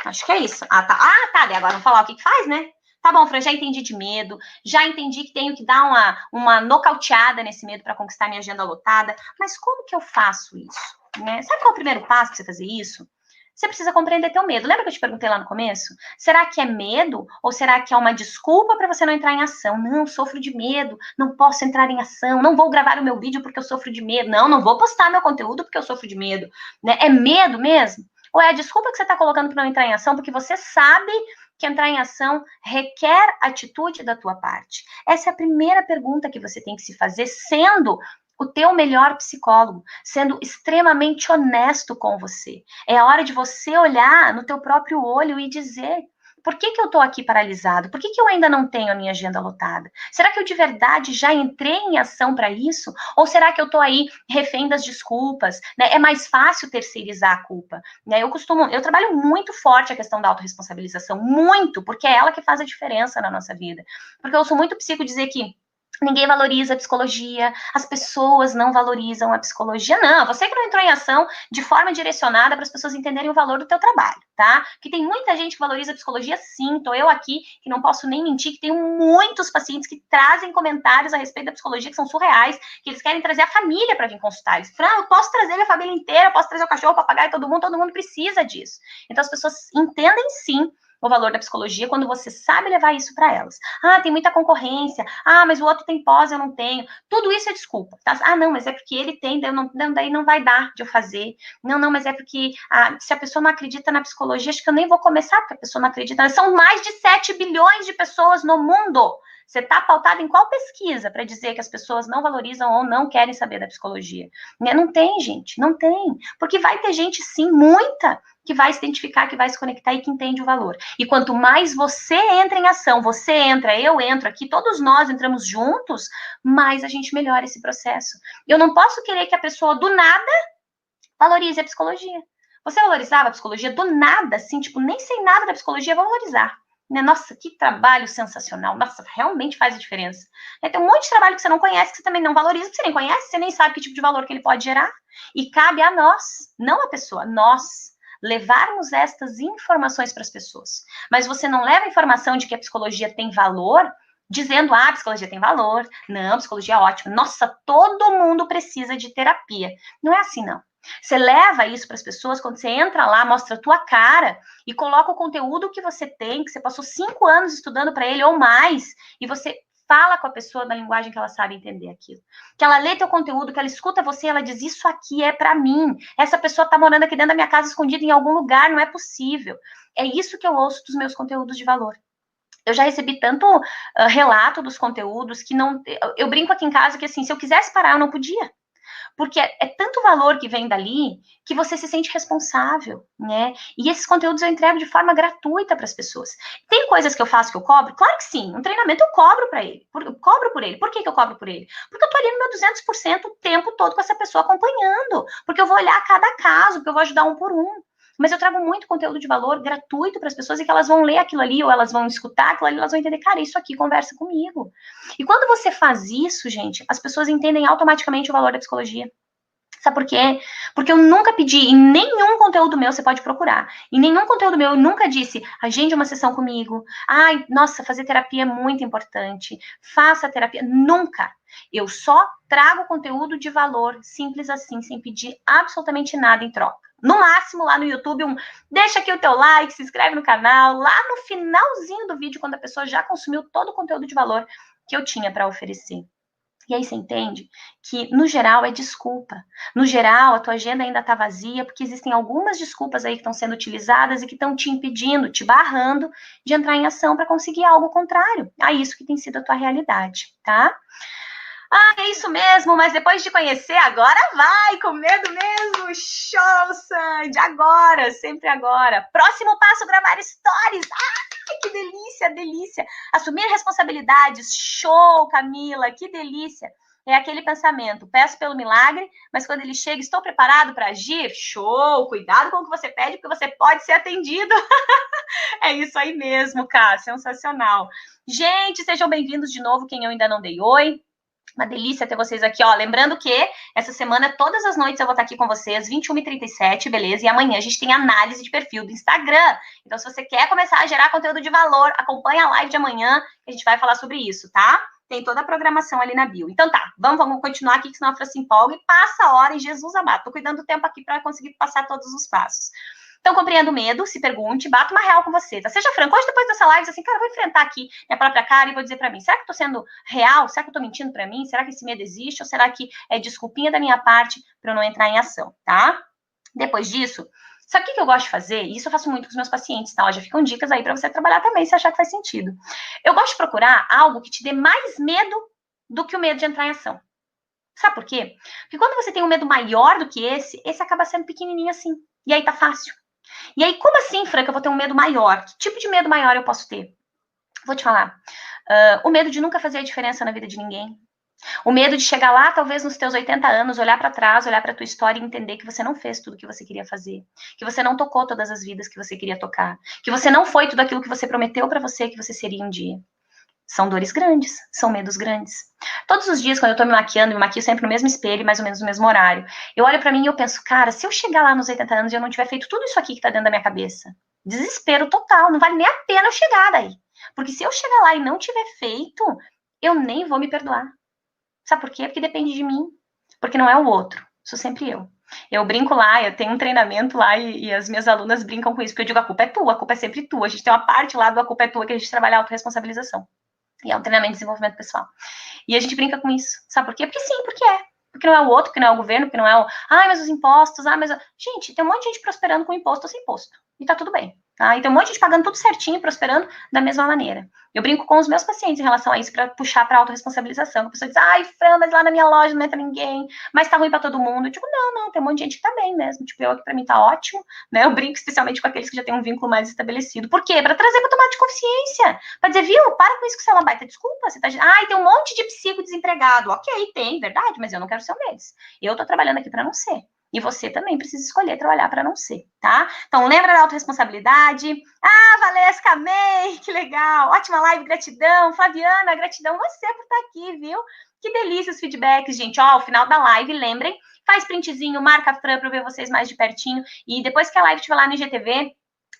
Acho que é isso. Ah, tá. Daí agora vamos falar o que faz, né? Tá bom, Fran, já entendi de medo, já entendi que tenho que dar uma nocauteada nesse medo para conquistar minha agenda lotada, mas como que eu faço isso? Né? Sabe qual é o primeiro passo para você fazer isso? Você precisa compreender teu medo. Lembra que eu te perguntei lá no começo? Será que é medo ou será que é uma desculpa para você não entrar em ação? Não, sofro de medo, não posso entrar em ação, não vou gravar o meu vídeo porque eu sofro de medo, não vou postar meu conteúdo porque eu sofro de medo. Né? É medo mesmo? Ou é a desculpa que você está colocando para não entrar em ação porque você sabe que entrar em ação requer atitude da tua parte? Essa é a primeira pergunta que você tem que se fazer, sendo o teu melhor psicólogo, sendo extremamente honesto com você. É a hora de você olhar no teu próprio olho e dizer: por que eu estou aqui paralisado? Por que eu ainda não tenho a minha agenda lotada? Será que eu de verdade já entrei em ação para isso? Ou será que eu estou aí refém das desculpas? Né? É mais fácil terceirizar a culpa. Né? Eu trabalho muito forte a questão da autorresponsabilização, muito, porque é ela que faz a diferença na nossa vida. Porque eu sou muito psico dizer que ninguém valoriza a psicologia, as pessoas não valorizam a psicologia. Não, você que não entrou em ação de forma direcionada para as pessoas entenderem o valor do teu trabalho, tá? Que tem muita gente que valoriza a psicologia, sim. Tô eu aqui, que não posso nem mentir, que tenho muitos pacientes que trazem comentários a respeito da psicologia que são surreais, que eles querem trazer a família para vir consultar. Eles, Fran, eu posso trazer minha família inteira, eu posso trazer o cachorro, o papagaio, todo mundo precisa disso. Então as pessoas entendem, sim, o valor da psicologia quando você sabe levar isso para elas. Tem muita concorrência. Mas o outro tem pós, eu não tenho. Tudo isso é desculpa. Tá? Não, mas é porque ele tem, daí não vai dar de eu fazer. Não, mas é porque se a pessoa não acredita na psicologia, acho que eu nem vou começar, porque a pessoa não acredita. São mais de 7 bilhões de pessoas no mundo. Você está pautado em qual pesquisa para dizer que as pessoas não valorizam ou não querem saber da psicologia? Não tem, gente, não tem. Porque vai ter gente, sim, muita, que vai se identificar, que vai se conectar e que entende o valor. E quanto mais você entra em ação, você entra, eu entro aqui, todos nós entramos juntos, mais a gente melhora esse processo. Eu não posso querer que a pessoa do nada valorize a psicologia. Você valorizava a psicologia do nada, assim, tipo, nem sei nada da psicologia, vou valorizar. Né? Nossa, que trabalho sensacional. Nossa, realmente faz a diferença. Tem um monte de trabalho que você não conhece, que você também não valoriza, que você nem conhece, você nem sabe que tipo de valor que ele pode gerar. E cabe a nós, não a pessoa, nós, levarmos estas informações para as pessoas. Mas você não leva a informação de que a psicologia tem valor dizendo, a psicologia tem valor, não, psicologia é ótima, nossa, todo mundo precisa de terapia. Não é assim, não. Você leva isso para as pessoas quando você entra lá, mostra a tua cara e coloca o conteúdo que você tem, que você passou 5 anos estudando para ele ou mais, e você fala com a pessoa na linguagem que ela sabe entender aquilo. Que ela lê teu conteúdo, que ela escuta você, ela diz, isso aqui é para mim. Essa pessoa tá morando aqui dentro da minha casa escondida em algum lugar, não é possível. É isso que eu ouço dos meus conteúdos de valor. Eu já recebi tanto relato dos conteúdos que não... Eu brinco aqui em casa que, assim, se eu quisesse parar, eu não podia. Porque é tanto valor que vem dali que você se sente responsável, né? E esses conteúdos eu entrego de forma gratuita para as pessoas. Tem coisas que eu faço que eu cobro? Claro que sim. Um treinamento eu cobro para ele. Eu cobro por ele. Por que eu cobro por ele? Porque eu tô ali no meu 200% o tempo todo com essa pessoa acompanhando. Porque eu vou olhar cada caso, porque eu vou ajudar um por um. Mas eu trago muito conteúdo de valor gratuito para as pessoas e que elas vão ler aquilo ali ou elas vão escutar aquilo ali, elas vão entender, cara, isso aqui conversa comigo. E quando você faz isso, gente, as pessoas entendem automaticamente o valor da psicologia. Sabe por quê? Porque eu nunca pedi, em nenhum conteúdo meu, você pode procurar, em nenhum conteúdo meu eu nunca disse, agende uma sessão comigo, ai, nossa, fazer terapia é muito importante, faça terapia, nunca. Eu só trago conteúdo de valor, simples assim, sem pedir absolutamente nada em troca. No máximo, lá no YouTube, deixa aqui o teu like, se inscreve no canal, lá no finalzinho do vídeo, quando a pessoa já consumiu todo o conteúdo de valor que eu tinha para oferecer. E aí você entende que, no geral, é desculpa. No geral, a tua agenda ainda está vazia, porque existem algumas desculpas aí que estão sendo utilizadas e que estão te impedindo, te barrando de entrar em ação para conseguir algo contrário a isso que tem sido a tua realidade, tá? É isso mesmo, mas depois de conhecer, agora vai, com medo mesmo, show, Sandy, agora, sempre agora. Próximo passo, gravar stories, que delícia, delícia. Assumir responsabilidades, show, Camila, que delícia. É aquele pensamento, peço pelo milagre, mas quando ele chega, estou preparado para agir? Show, cuidado com o que você pede, porque você pode ser atendido. É isso aí mesmo, cara, sensacional. Gente, sejam bem-vindos de novo, quem eu ainda não dei oi. Uma delícia ter vocês aqui, ó. Lembrando que essa semana, todas as noites eu vou estar aqui com vocês, 21h37, beleza? E amanhã a gente tem análise de perfil do Instagram. Então, se você quer começar a gerar conteúdo de valor, acompanha a live de amanhã, que a gente vai falar sobre isso, tá? Tem toda a programação ali na bio. Então tá, vamos continuar aqui, que senão a Fran se empolga e passa a hora, e Jesus amado. Tô cuidando do tempo aqui para conseguir passar todos os passos. Então, compreendo o medo, se pergunte, bata uma real com você, tá? Seja franco, hoje depois dessa live, assim, cara, eu vou enfrentar aqui minha própria cara e vou dizer pra mim, será que eu tô sendo real? Será que eu tô mentindo pra mim? Será que esse medo existe? Ou será que é desculpinha da minha parte pra eu não entrar em ação, tá? Depois disso, sabe o que eu gosto de fazer? E isso eu faço muito com os meus pacientes, tá? Ó, já ficam dicas aí pra você trabalhar também, se achar que faz sentido. Eu gosto de procurar algo que te dê mais medo do que o medo de entrar em ação. Sabe por quê? Porque quando você tem um medo maior do que esse acaba sendo pequenininho assim. E aí tá fácil. E aí, como assim, Franca, eu vou ter um medo maior? Que tipo de medo maior eu posso ter? Vou te falar. O medo de nunca fazer a diferença na vida de ninguém. O medo de chegar lá, talvez nos teus 80 anos, olhar para trás, olhar para tua história e entender que você não fez tudo o que você queria fazer, que você não tocou todas as vidas que você queria tocar, que você não foi tudo aquilo que você prometeu para você que você seria um dia. São dores grandes, são medos grandes. Todos os dias, quando eu tô me maquiando, me maquio sempre no mesmo espelho, mais ou menos no mesmo horário. Eu olho pra mim e eu penso, cara, se eu chegar lá nos 80 anos e eu não tiver feito tudo isso aqui que tá dentro da minha cabeça, desespero total, não vale nem a pena eu chegar daí. Porque se eu chegar lá e não tiver feito, eu nem vou me perdoar. Sabe por quê? Porque depende de mim. Porque não é o outro, sou sempre eu. Eu brinco lá, eu tenho um treinamento lá e as minhas alunas brincam com isso, porque eu digo, a culpa é tua, a culpa é sempre tua. A gente tem uma parte lá do a culpa é tua que a gente trabalha a autorresponsabilização. E é um treinamento de desenvolvimento pessoal. E a gente brinca com isso. Sabe por quê? Porque sim, porque é. Porque não é o outro, porque não é o governo, porque não é o. Ai, mas os impostos, mas. Gente, tem um monte de gente prosperando com imposto ou sem imposto. E tá tudo bem. Tá? E tem um monte de gente pagando tudo certinho e prosperando da mesma maneira. Eu brinco com os meus pacientes em relação a isso para puxar para autorresponsabilização. A pessoa diz, ai, Fran, mas lá na minha loja não entra ninguém, mas tá ruim para todo mundo. Eu digo, não, tem um monte de gente que tá bem mesmo. Tipo, eu aqui para mim tá ótimo, né? Eu brinco especialmente com aqueles que já têm um vínculo mais estabelecido. Por quê? Para trazer para tomar de consciência. Para dizer, viu, para com isso que você é uma baita desculpa. Você tá dizendo, ai, tem um monte de psico desempregado. Ok, tem, verdade, mas eu não quero ser um deles. Eu tô trabalhando aqui para não ser. E você também precisa escolher trabalhar para não ser, tá? Então, lembra da autorresponsabilidade. Ah, Valesca, amei, que legal. Ótima live, gratidão. Flaviana, gratidão você por estar aqui, viu? Que delícia os feedbacks, gente. Ó, ao final da live, lembrem, faz printzinho, marca a Fran para eu ver vocês mais de pertinho. E depois que a live estiver lá no IGTV,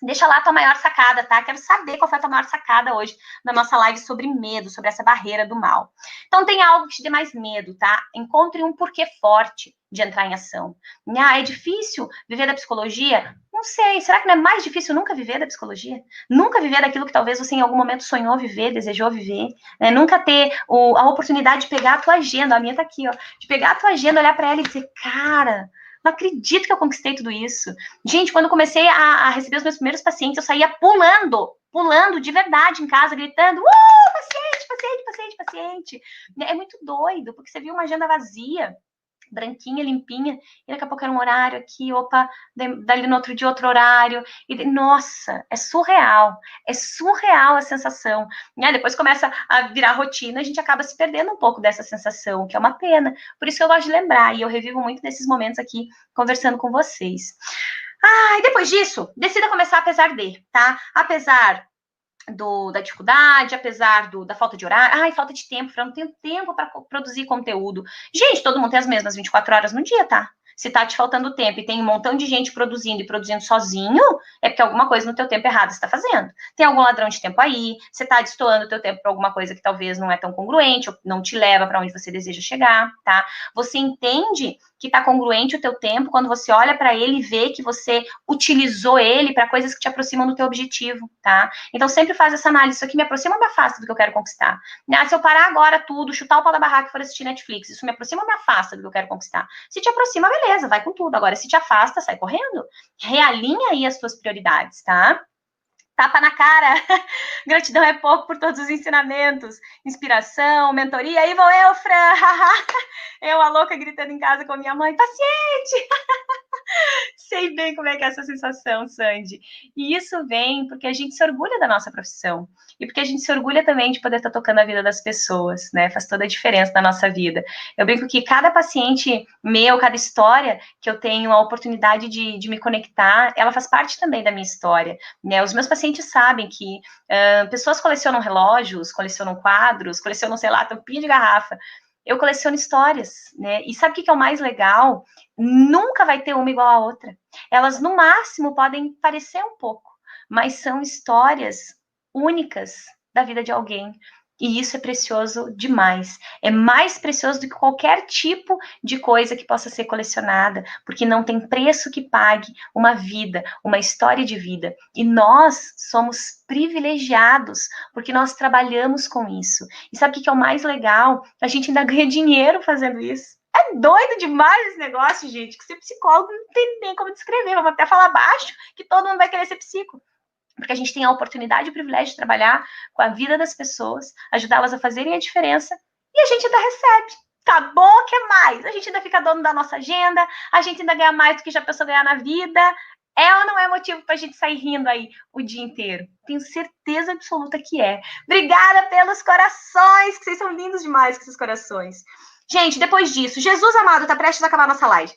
deixa lá a tua maior sacada, tá? Quero saber qual foi a tua maior sacada hoje na nossa live sobre medo, sobre essa barreira do mal. Então, tem algo que te dê mais medo, tá? Encontre um porquê forte de entrar em ação. Ah, é difícil viver da psicologia? Não sei. Será que não é mais difícil nunca viver da psicologia? Nunca viver daquilo que talvez você em algum momento sonhou viver, desejou viver? Né? Nunca ter a oportunidade de pegar a tua agenda, a minha tá aqui, ó, de pegar a tua agenda, olhar para ela e dizer, cara, não acredito que eu conquistei tudo isso. Gente, quando eu comecei a receber os meus primeiros pacientes, eu saía pulando de verdade em casa, gritando, paciente. É muito doido, porque você viu uma agenda vazia, branquinha, limpinha, e daqui a pouco era um horário aqui, opa, dali no outro dia outro horário, e nossa, é surreal a sensação, né? Depois começa a virar rotina, a gente acaba se perdendo um pouco dessa sensação, que é uma pena, por isso que eu gosto de lembrar, e eu revivo muito desses momentos aqui, conversando com vocês. E depois disso, decida começar apesar de, tá? Apesar da dificuldade, apesar da falta de horário, falta de tempo, eu não tenho tempo para produzir conteúdo. Gente, todo mundo tem as mesmas 24 horas no dia, tá? Se tá te faltando tempo e tem um montão de gente produzindo e produzindo sozinho, é porque alguma coisa no teu tempo errado você está fazendo. Tem algum ladrão de tempo aí, você está destoando o teu tempo para alguma coisa que talvez não é tão congruente, ou não te leva para onde você deseja chegar, tá? Você entende que está congruente o teu tempo quando você olha para ele e vê que você utilizou ele para coisas que te aproximam do teu objetivo, tá? Então sempre faz essa análise, isso aqui me aproxima ou me afasta do que eu quero conquistar? Se eu parar agora tudo, chutar o pau da barraca e for assistir Netflix, isso me aproxima ou me afasta do que eu quero conquistar? Se te aproxima, beleza, vai com tudo. Agora, se te afasta, sai correndo. Realinha aí as tuas prioridades, tá? Tapa na cara. Gratidão é pouco por todos os ensinamentos. Inspiração, mentoria. Aí vou eu, Fran. Eu, a louca, gritando em casa com a minha mãe. Paciente! Sei bem como é que é essa sensação, Sandy. E isso vem porque a gente se orgulha da nossa profissão. E porque a gente se orgulha também de poder estar tocando a vida das pessoas, né? Faz toda a diferença na nossa vida. Eu brinco que cada paciente meu, cada história que eu tenho a oportunidade de me conectar, ela faz parte também da minha história, né? Os meus pacientes sabem que pessoas colecionam relógios, colecionam quadros, colecionam, sei lá, tampinha de garrafa. Eu coleciono histórias, né? E sabe o que é o mais legal? Nunca vai ter uma igual à outra. Elas, no máximo, podem parecer um pouco, mas são histórias únicas da vida de alguém. E isso é precioso demais. É mais precioso do que qualquer tipo de coisa que possa ser colecionada, porque não tem preço que pague uma vida, uma história de vida. E nós somos privilegiados, porque nós trabalhamos com isso. E sabe o que é o mais legal? A gente ainda ganha dinheiro fazendo isso. É doido demais esse negócio, gente, que ser psicólogo não tem nem como descrever. Vamos até falar baixo que todo mundo vai querer ser psicólogo. Porque a gente tem a oportunidade e o privilégio de trabalhar com a vida das pessoas, ajudá-las a fazerem a diferença, e a gente ainda recebe. Tá bom, o que mais? A gente ainda fica dono da nossa agenda, a gente ainda ganha mais do que já pensou ganhar na vida. É ou não é motivo para a gente sair rindo aí o dia inteiro? Tenho certeza absoluta que é. Obrigada pelos corações, que vocês são lindos demais com esses corações. Gente, depois disso, Jesus amado, tá prestes a acabar a nossa live.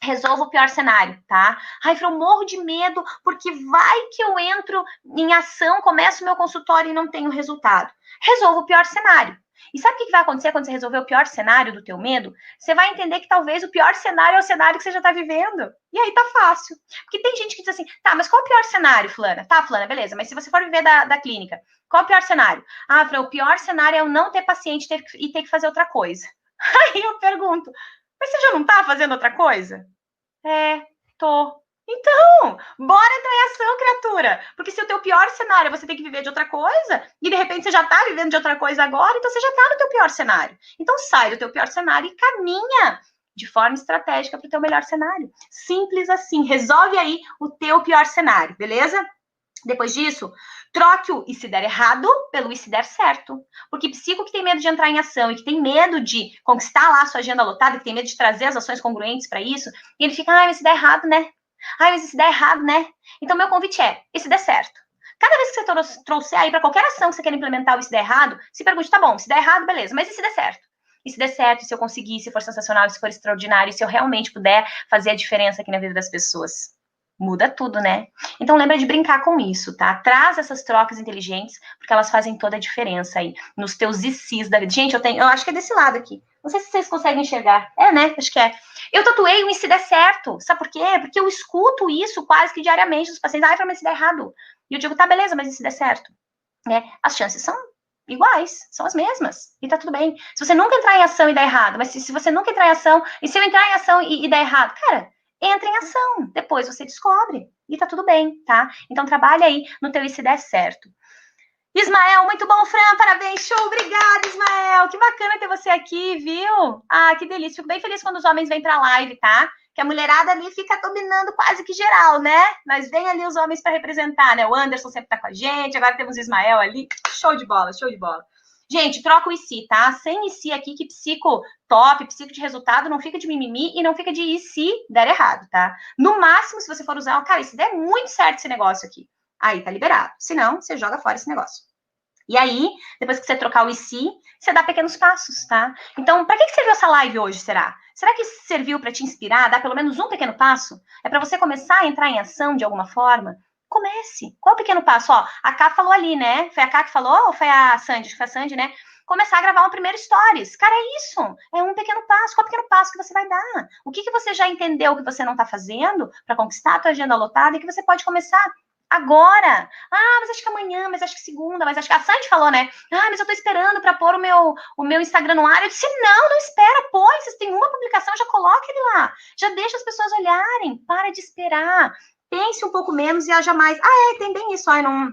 Resolva o pior cenário, tá? Ai, eu morro de medo, porque vai que eu entro em ação, começo o meu consultório e não tenho resultado. Resolva o pior cenário. E sabe o que vai acontecer quando você resolver o pior cenário do teu medo? Você vai entender que talvez o pior cenário é o cenário que você já tá vivendo. E aí tá fácil. Porque tem gente que diz assim, tá, mas qual é o pior cenário, fulana? Tá, fulana, beleza, mas se você for viver da clínica, qual é o pior cenário? Ah, Fran, o pior cenário é eu não ter paciente e ter que fazer outra coisa. Aí eu pergunto, mas você já não tá fazendo outra coisa? É, tô. Então, bora entrar em ação, criatura. Porque se o teu pior cenário é você ter que viver de outra coisa, e de repente você já tá vivendo de outra coisa agora, então você já tá no teu pior cenário. Então sai do teu pior cenário e caminha de forma estratégica para o teu melhor cenário. Simples assim. Resolve aí o teu pior cenário, beleza? Depois disso, troque o e se der errado pelo e se der certo. Porque psico que tem medo de entrar em ação e que tem medo de conquistar lá a sua agenda lotada, que tem medo de trazer as ações congruentes para isso, e ele fica, ai, mas se der errado, né? Ai, mas se der errado, né? Então, meu convite é, e se der certo? Cada vez que você trouxer aí para qualquer ação que você quer implementar o e se der errado, se pergunte, tá bom, se der errado, beleza, mas e se der certo? E se der certo, e se eu conseguir, se for sensacional, se for extraordinário, se eu realmente puder fazer a diferença aqui na vida das pessoas? Muda tudo, né? Então lembra de brincar com isso, tá? Traz essas trocas inteligentes, porque elas fazem toda a diferença aí nos teus ICs da vida. Gente, eu acho que é desse lado aqui. Não sei se vocês conseguem enxergar. É, né? Acho que é. Eu tatuei um e se der certo. Sabe por quê? Porque eu escuto isso quase que diariamente dos pacientes. Ai, mas se der errado. E eu digo, tá, beleza, mas e se der certo? Né? As chances são iguais, são as mesmas. E tá tudo bem. Se você nunca entrar em ação e der errado, mas se você nunca entrar em ação, e se eu entrar em ação e der errado, cara, entra em ação, depois você descobre, e tá tudo bem, tá? Então trabalha aí no teu e se der certo. Ismael, muito bom, Fran, parabéns, show, obrigada, Ismael, que bacana ter você aqui, viu? Ah, que delícia, fico bem feliz quando os homens vêm pra live, tá? Que a mulherada ali fica dominando quase que geral, né? Mas vem ali os homens para representar, né? O Anderson sempre tá com a gente, agora temos o Ismael ali, show de bola, show de bola. Gente, troca o IC, tá? Sem IC aqui, que psico top, psico de resultado, não fica de mimimi e não fica de IC der errado, tá? No máximo, se você for usar, cara, se der muito certo esse negócio aqui, aí tá liberado. Se não, você joga fora esse negócio. E aí, depois que você trocar o IC, você dá pequenos passos, tá? Então, para que serviu essa live hoje, será? Será que serviu para te inspirar, dar pelo menos um pequeno passo? É para você começar a entrar em ação de alguma forma? Comece. Qual o pequeno passo? Ó, a Ká falou ali, né? Foi a Ká que falou ou foi a Sandy? Acho que foi a Sandy, né? Começar a gravar uma primeira stories. Cara, é isso. É um pequeno passo. Qual o pequeno passo que você vai dar? O que você já entendeu que você não está fazendo para conquistar a tua agenda lotada e que você pode começar agora? Ah, mas acho que amanhã, mas acho que segunda, mas acho que a Sandy falou, né? Ah, mas eu tô esperando para pôr o meu Instagram no ar. Eu disse, não espera, põe. Vocês têm uma publicação, já coloca ele lá. Já deixa as pessoas olharem. Para de esperar. Pense um pouco menos e haja mais. Ah, tem bem isso. Ai, não,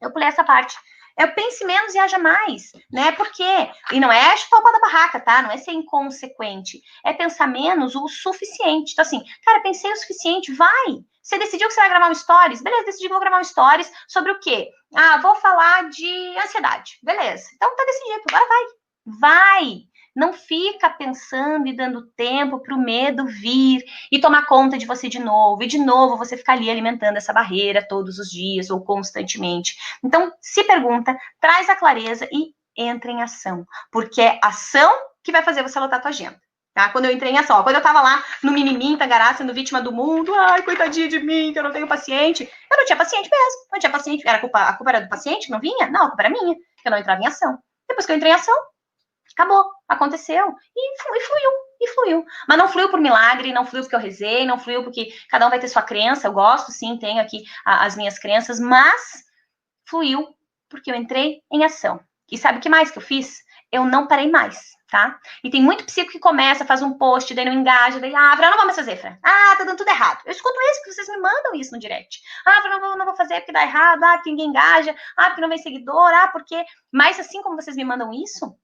eu pulei essa parte. Eu pense menos e haja mais, né? Por quê? E não é chutar o pau da barraca, tá? Não é ser inconsequente. É pensar menos o suficiente. Então, assim, cara, pensei o suficiente, vai. Você decidiu que você vai gravar um stories? Beleza, decidi que vou gravar um stories sobre o quê? Ah, vou falar de ansiedade. Beleza. Então tá decidido, agora vai. Vai. Não fica pensando e dando tempo para o medo vir e tomar conta de você de novo. E de novo você ficar ali alimentando essa barreira todos os dias ou constantemente. Então, se pergunta, traz a clareza e entra em ação. Porque é ação que vai fazer você lotar a tua agenda. Tá? Quando eu entrei em ação, quando eu tava lá no mimimi, tagara, sendo vítima do mundo, ai, coitadinha de mim, que eu não tenho paciente. Eu não tinha paciente mesmo, não tinha paciente. A culpa era do paciente que não vinha? Não, a culpa era minha, que eu não entrava em ação. Depois que eu entrei em ação, Acabou, aconteceu e fluiu, e fluiu. Mas não fluiu por milagre, não fluiu porque eu rezei, não fluiu porque cada um vai ter sua crença. Eu gosto, sim, tenho aqui as minhas crenças, mas fluiu porque eu entrei em ação. E sabe o que mais que eu fiz? Eu não parei mais, tá? E tem muito psico que começa, faz um post, daí não engaja, daí, Fran, não vou mais fazer, Fran. Tá dando tudo errado. Eu escuto isso, porque vocês me mandam isso no direct. Fran, não vou fazer porque dá errado, porque ninguém engaja, porque não vem seguidor, porque... Mas assim como vocês me mandam isso,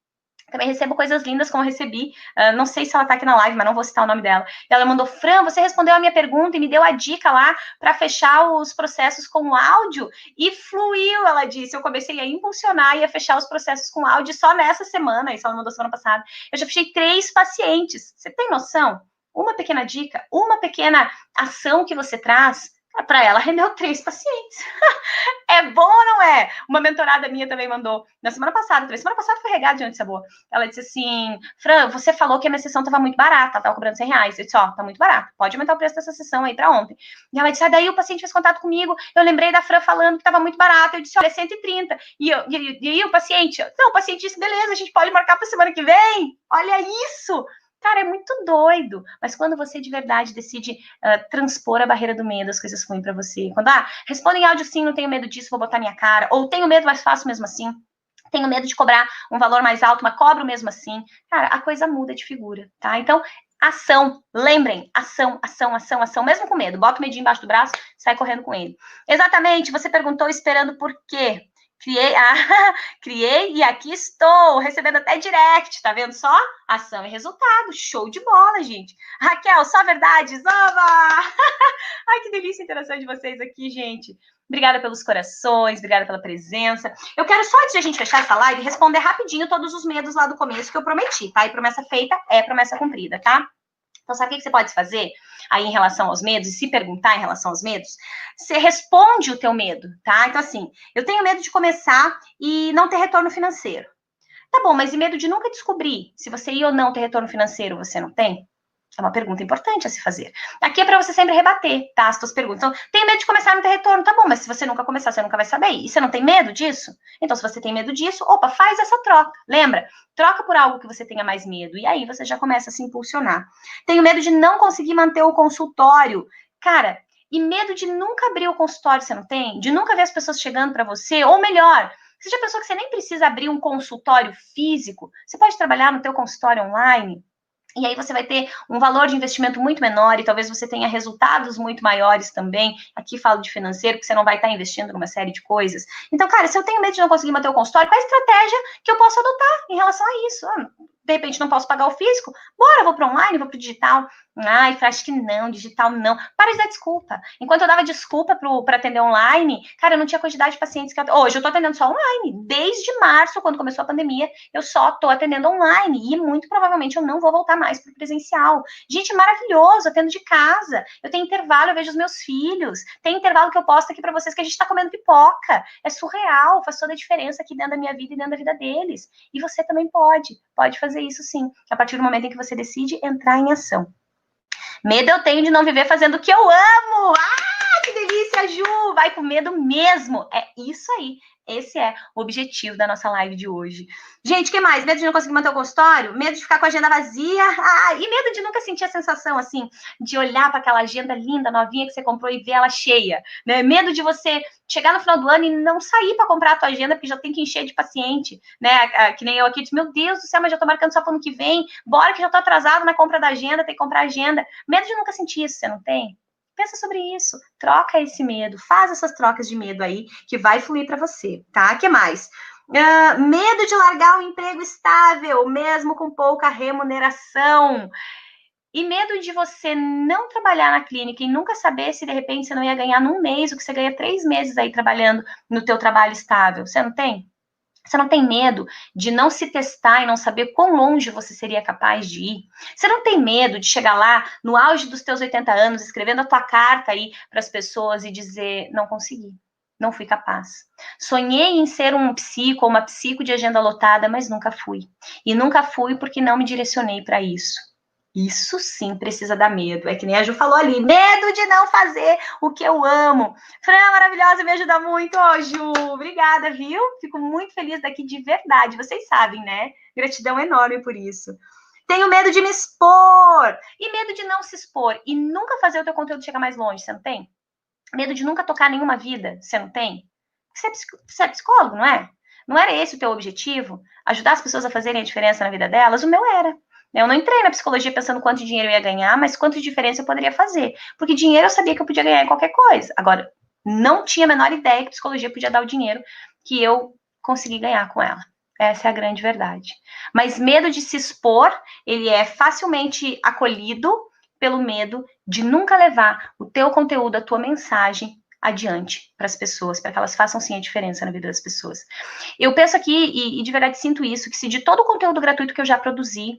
também recebo coisas lindas, como eu recebi, não sei se ela tá aqui na live, mas não vou citar o nome dela. Ela mandou, Fran, você respondeu a minha pergunta e me deu a dica lá para fechar os processos com áudio e fluiu, ela disse. Eu comecei a impulsionar e a fechar os processos com áudio só nessa semana, isso ela mandou semana passada. Eu já fechei 3 pacientes. Você tem noção? Uma pequena dica, uma pequena ação que você traz, para ela rendeu 3 pacientes. É bom ou não é? Uma mentorada minha também mandou na semana passada, também. Semana passada foi regada de notícia boa. Ela disse assim, Fran, você falou que a minha sessão estava muito barata, ela tava cobrando R$100. Eu disse, tá muito barato, pode aumentar o preço dessa sessão aí para ontem. E ela disse, daí o paciente fez contato comigo, eu lembrei da Fran falando que estava muito barato, eu disse, olha, é 130. E aí o paciente, não, o paciente disse, beleza, a gente pode marcar para semana que vem. Olha isso! Cara, é muito doido. Mas quando você de verdade decide transpor a barreira do medo, as coisas fluem para você. Quando, responde em áudio sim, não tenho medo disso, vou botar minha cara. Ou tenho medo, mas faço mesmo assim. Tenho medo de cobrar um valor mais alto, mas cobro mesmo assim. Cara, a coisa muda de figura, tá? Então, ação. Lembrem, ação, ação, ação, ação. Mesmo com medo. Bota o medinho embaixo do braço, sai correndo com ele. Exatamente, você perguntou esperando por quê. Criei e aqui estou, recebendo até direct, tá vendo só? Ação e resultado, show de bola, gente. Raquel, só verdades, Oba! Ai, que delícia a interação de vocês aqui, gente. Obrigada pelos corações, obrigada pela presença. Eu quero só, antes de a gente fechar essa live, responder rapidinho todos os medos lá do começo que eu prometi, tá? E promessa feita é promessa cumprida, tá? Então, sabe o que você pode fazer aí em relação aos medos? E se perguntar em relação aos medos, você responde o teu medo, tá? Então, assim, eu tenho medo de começar e não ter retorno financeiro. Tá bom, mas e medo de nunca descobrir se você ir ou não ter retorno financeiro, você não tem? É uma pergunta importante a se fazer. Aqui é para você sempre rebater, tá? As suas perguntas. Então, tem medo de começar e não ter retorno? Tá bom, mas se você nunca começar, você nunca vai saber. E você não tem medo disso? Então, se você tem medo disso, faz essa troca. Lembra? Troca por algo que você tenha mais medo. E aí você já começa a se impulsionar. Tenho medo de não conseguir manter o consultório. Cara, e medo de nunca abrir o consultório, você não tem? De nunca ver as pessoas chegando para você? Ou melhor, você já pensou que você nem precisa abrir um consultório físico? Você pode trabalhar no teu consultório online? E aí você vai ter um valor de investimento muito menor e talvez você tenha resultados muito maiores também. Aqui falo de financeiro, porque você não vai estar investindo numa série de coisas. Então, cara, se eu tenho medo de não conseguir manter o consultório, qual é a estratégia que eu posso adotar em relação a isso? De repente não posso pagar o físico? Bora, vou para online, vou para o digital. Ai, acho que não, digital não. Para de dar desculpa. Enquanto eu dava desculpa para atender online, cara, eu não tinha quantidade de pacientes que hoje eu tô atendendo só online. Desde março, quando começou a pandemia, eu só tô atendendo online. E muito provavelmente eu não vou voltar mais para o presencial. Gente, maravilhoso, atendo de casa. Eu tenho intervalo, eu vejo os meus filhos. Tem intervalo que eu posto aqui para vocês que a gente tá comendo pipoca. É surreal, faz toda a diferença aqui dentro da minha vida e dentro da vida deles. E você também pode fazer isso sim, a partir do momento em que você decide entrar em ação. Medo eu tenho de não viver fazendo o que eu amo. Que delícia, Ju! Vai com medo mesmo. É isso aí. Esse é o objetivo da nossa live de hoje. Gente, o que mais? Medo de não conseguir manter o consultório? Medo de ficar com a agenda vazia? E medo de nunca sentir a sensação, assim, de olhar para aquela agenda linda, novinha que você comprou e ver ela cheia, né? Medo de você chegar no final do ano e não sair para comprar a tua agenda, porque já tem que encher de paciente, né? Que nem eu aqui, disse, meu Deus do céu, mas já tô marcando só para o ano que vem, bora que já tô atrasado na compra da agenda, tem que comprar agenda. Medo de nunca sentir isso, você não tem? Pensa sobre isso, troca esse medo, faz essas trocas de medo aí, que vai fluir para você, tá? O que mais? Medo de largar um emprego estável, mesmo com pouca remuneração. E medo de você não trabalhar na clínica e nunca saber se de repente você não ia ganhar num mês o que você ganha 3 meses aí trabalhando no teu trabalho estável. Você não tem? Você não tem medo de não se testar e não saber quão longe você seria capaz de ir? Você não tem medo de chegar lá no auge dos teus 80 anos, escrevendo a tua carta aí para as pessoas e dizer, não consegui, não fui capaz. Sonhei em ser um psico ou uma psico de agenda lotada, mas nunca fui. E nunca fui porque não me direcionei para isso. Isso sim precisa dar medo. É que nem a Ju falou ali, medo de não fazer o que eu amo. Fran, maravilhosa, me ajuda muito, ô Ju. Obrigada, viu? Fico muito feliz daqui de verdade. Vocês sabem, né? Gratidão enorme por isso. Tenho medo de me expor. E medo de não se expor. E nunca fazer o teu conteúdo chegar mais longe, você não tem? Medo de nunca tocar nenhuma vida, você não tem? Você é psicólogo, não é? Não era esse o teu objetivo? Ajudar as pessoas a fazerem a diferença na vida delas? O meu era. Eu não entrei na psicologia pensando quanto dinheiro eu ia ganhar, mas quanto diferença eu poderia fazer. Porque dinheiro eu sabia que eu podia ganhar em qualquer coisa. Agora, não tinha a menor ideia que psicologia podia dar o dinheiro que eu consegui ganhar com ela. Essa é a grande verdade. Mas medo de se expor, ele é facilmente acolhido pelo medo de nunca levar o teu conteúdo, a tua mensagem adiante para as pessoas, para que elas façam sim a diferença na vida das pessoas. Eu penso aqui, e de verdade sinto isso, que se de todo o conteúdo gratuito que eu já produzi,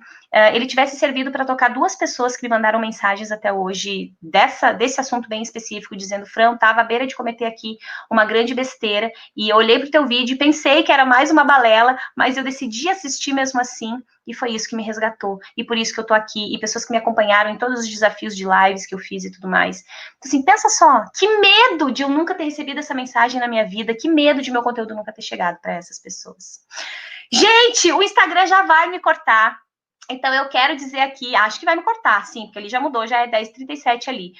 ele tivesse servido para tocar 2 pessoas que me mandaram mensagens até hoje desse assunto bem específico, dizendo, Fran, estava à beira de cometer aqui uma grande besteira, e eu olhei para o teu vídeo e pensei que era mais uma balela, mas eu decidi assistir mesmo assim, e foi isso que me resgatou, e por isso que eu tô aqui, e pessoas que me acompanharam em todos os desafios de lives que eu fiz e tudo mais. Então, assim, pensa só, que medo de eu nunca ter recebido essa mensagem na minha vida, que medo de meu conteúdo nunca ter chegado para essas pessoas. Gente, o Instagram já vai me cortar, então eu quero dizer aqui, acho que vai me cortar, sim, porque ele já mudou, já é 10h37 ali.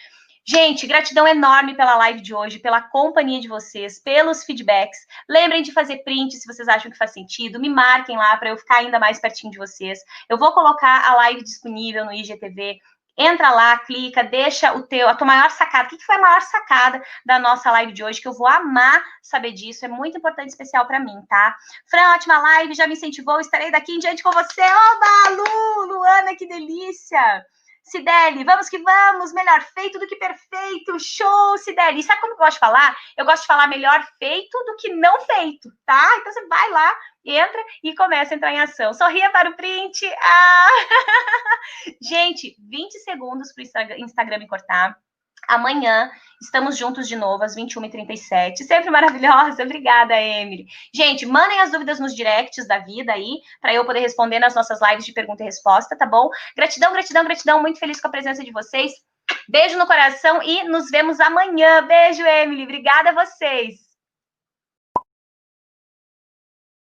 Gente, gratidão enorme pela live de hoje, pela companhia de vocês, pelos feedbacks. Lembrem de fazer print se vocês acham que faz sentido. Me marquem lá para eu ficar ainda mais pertinho de vocês. Eu vou colocar a live disponível no IGTV. Entra lá, clica, deixa a tua maior sacada. O que foi a maior sacada da nossa live de hoje? Que eu vou amar saber disso. É muito importante e especial para mim, tá? Fran, ótima live, já me incentivou. Estarei daqui em diante com você. Oba, Lu, Luana, que delícia! Cideli, vamos que vamos, melhor feito do que perfeito, show, Cideli. E sabe como eu gosto de falar? Eu gosto de falar melhor feito do que não feito, tá? Então você vai lá, entra e começa a entrar em ação. Sorria para o print. Ah! Gente, 20 segundos para o Instagram me cortar. Amanhã estamos juntos de novo às 21h37. Sempre maravilhosa. Obrigada, Emily. Gente, mandem as dúvidas nos directs da vida aí, para eu poder responder nas nossas lives de pergunta e resposta, tá bom? Gratidão, gratidão, gratidão. Muito feliz com a presença de vocês. Beijo no coração e nos vemos amanhã. Beijo, Emily. Obrigada a vocês.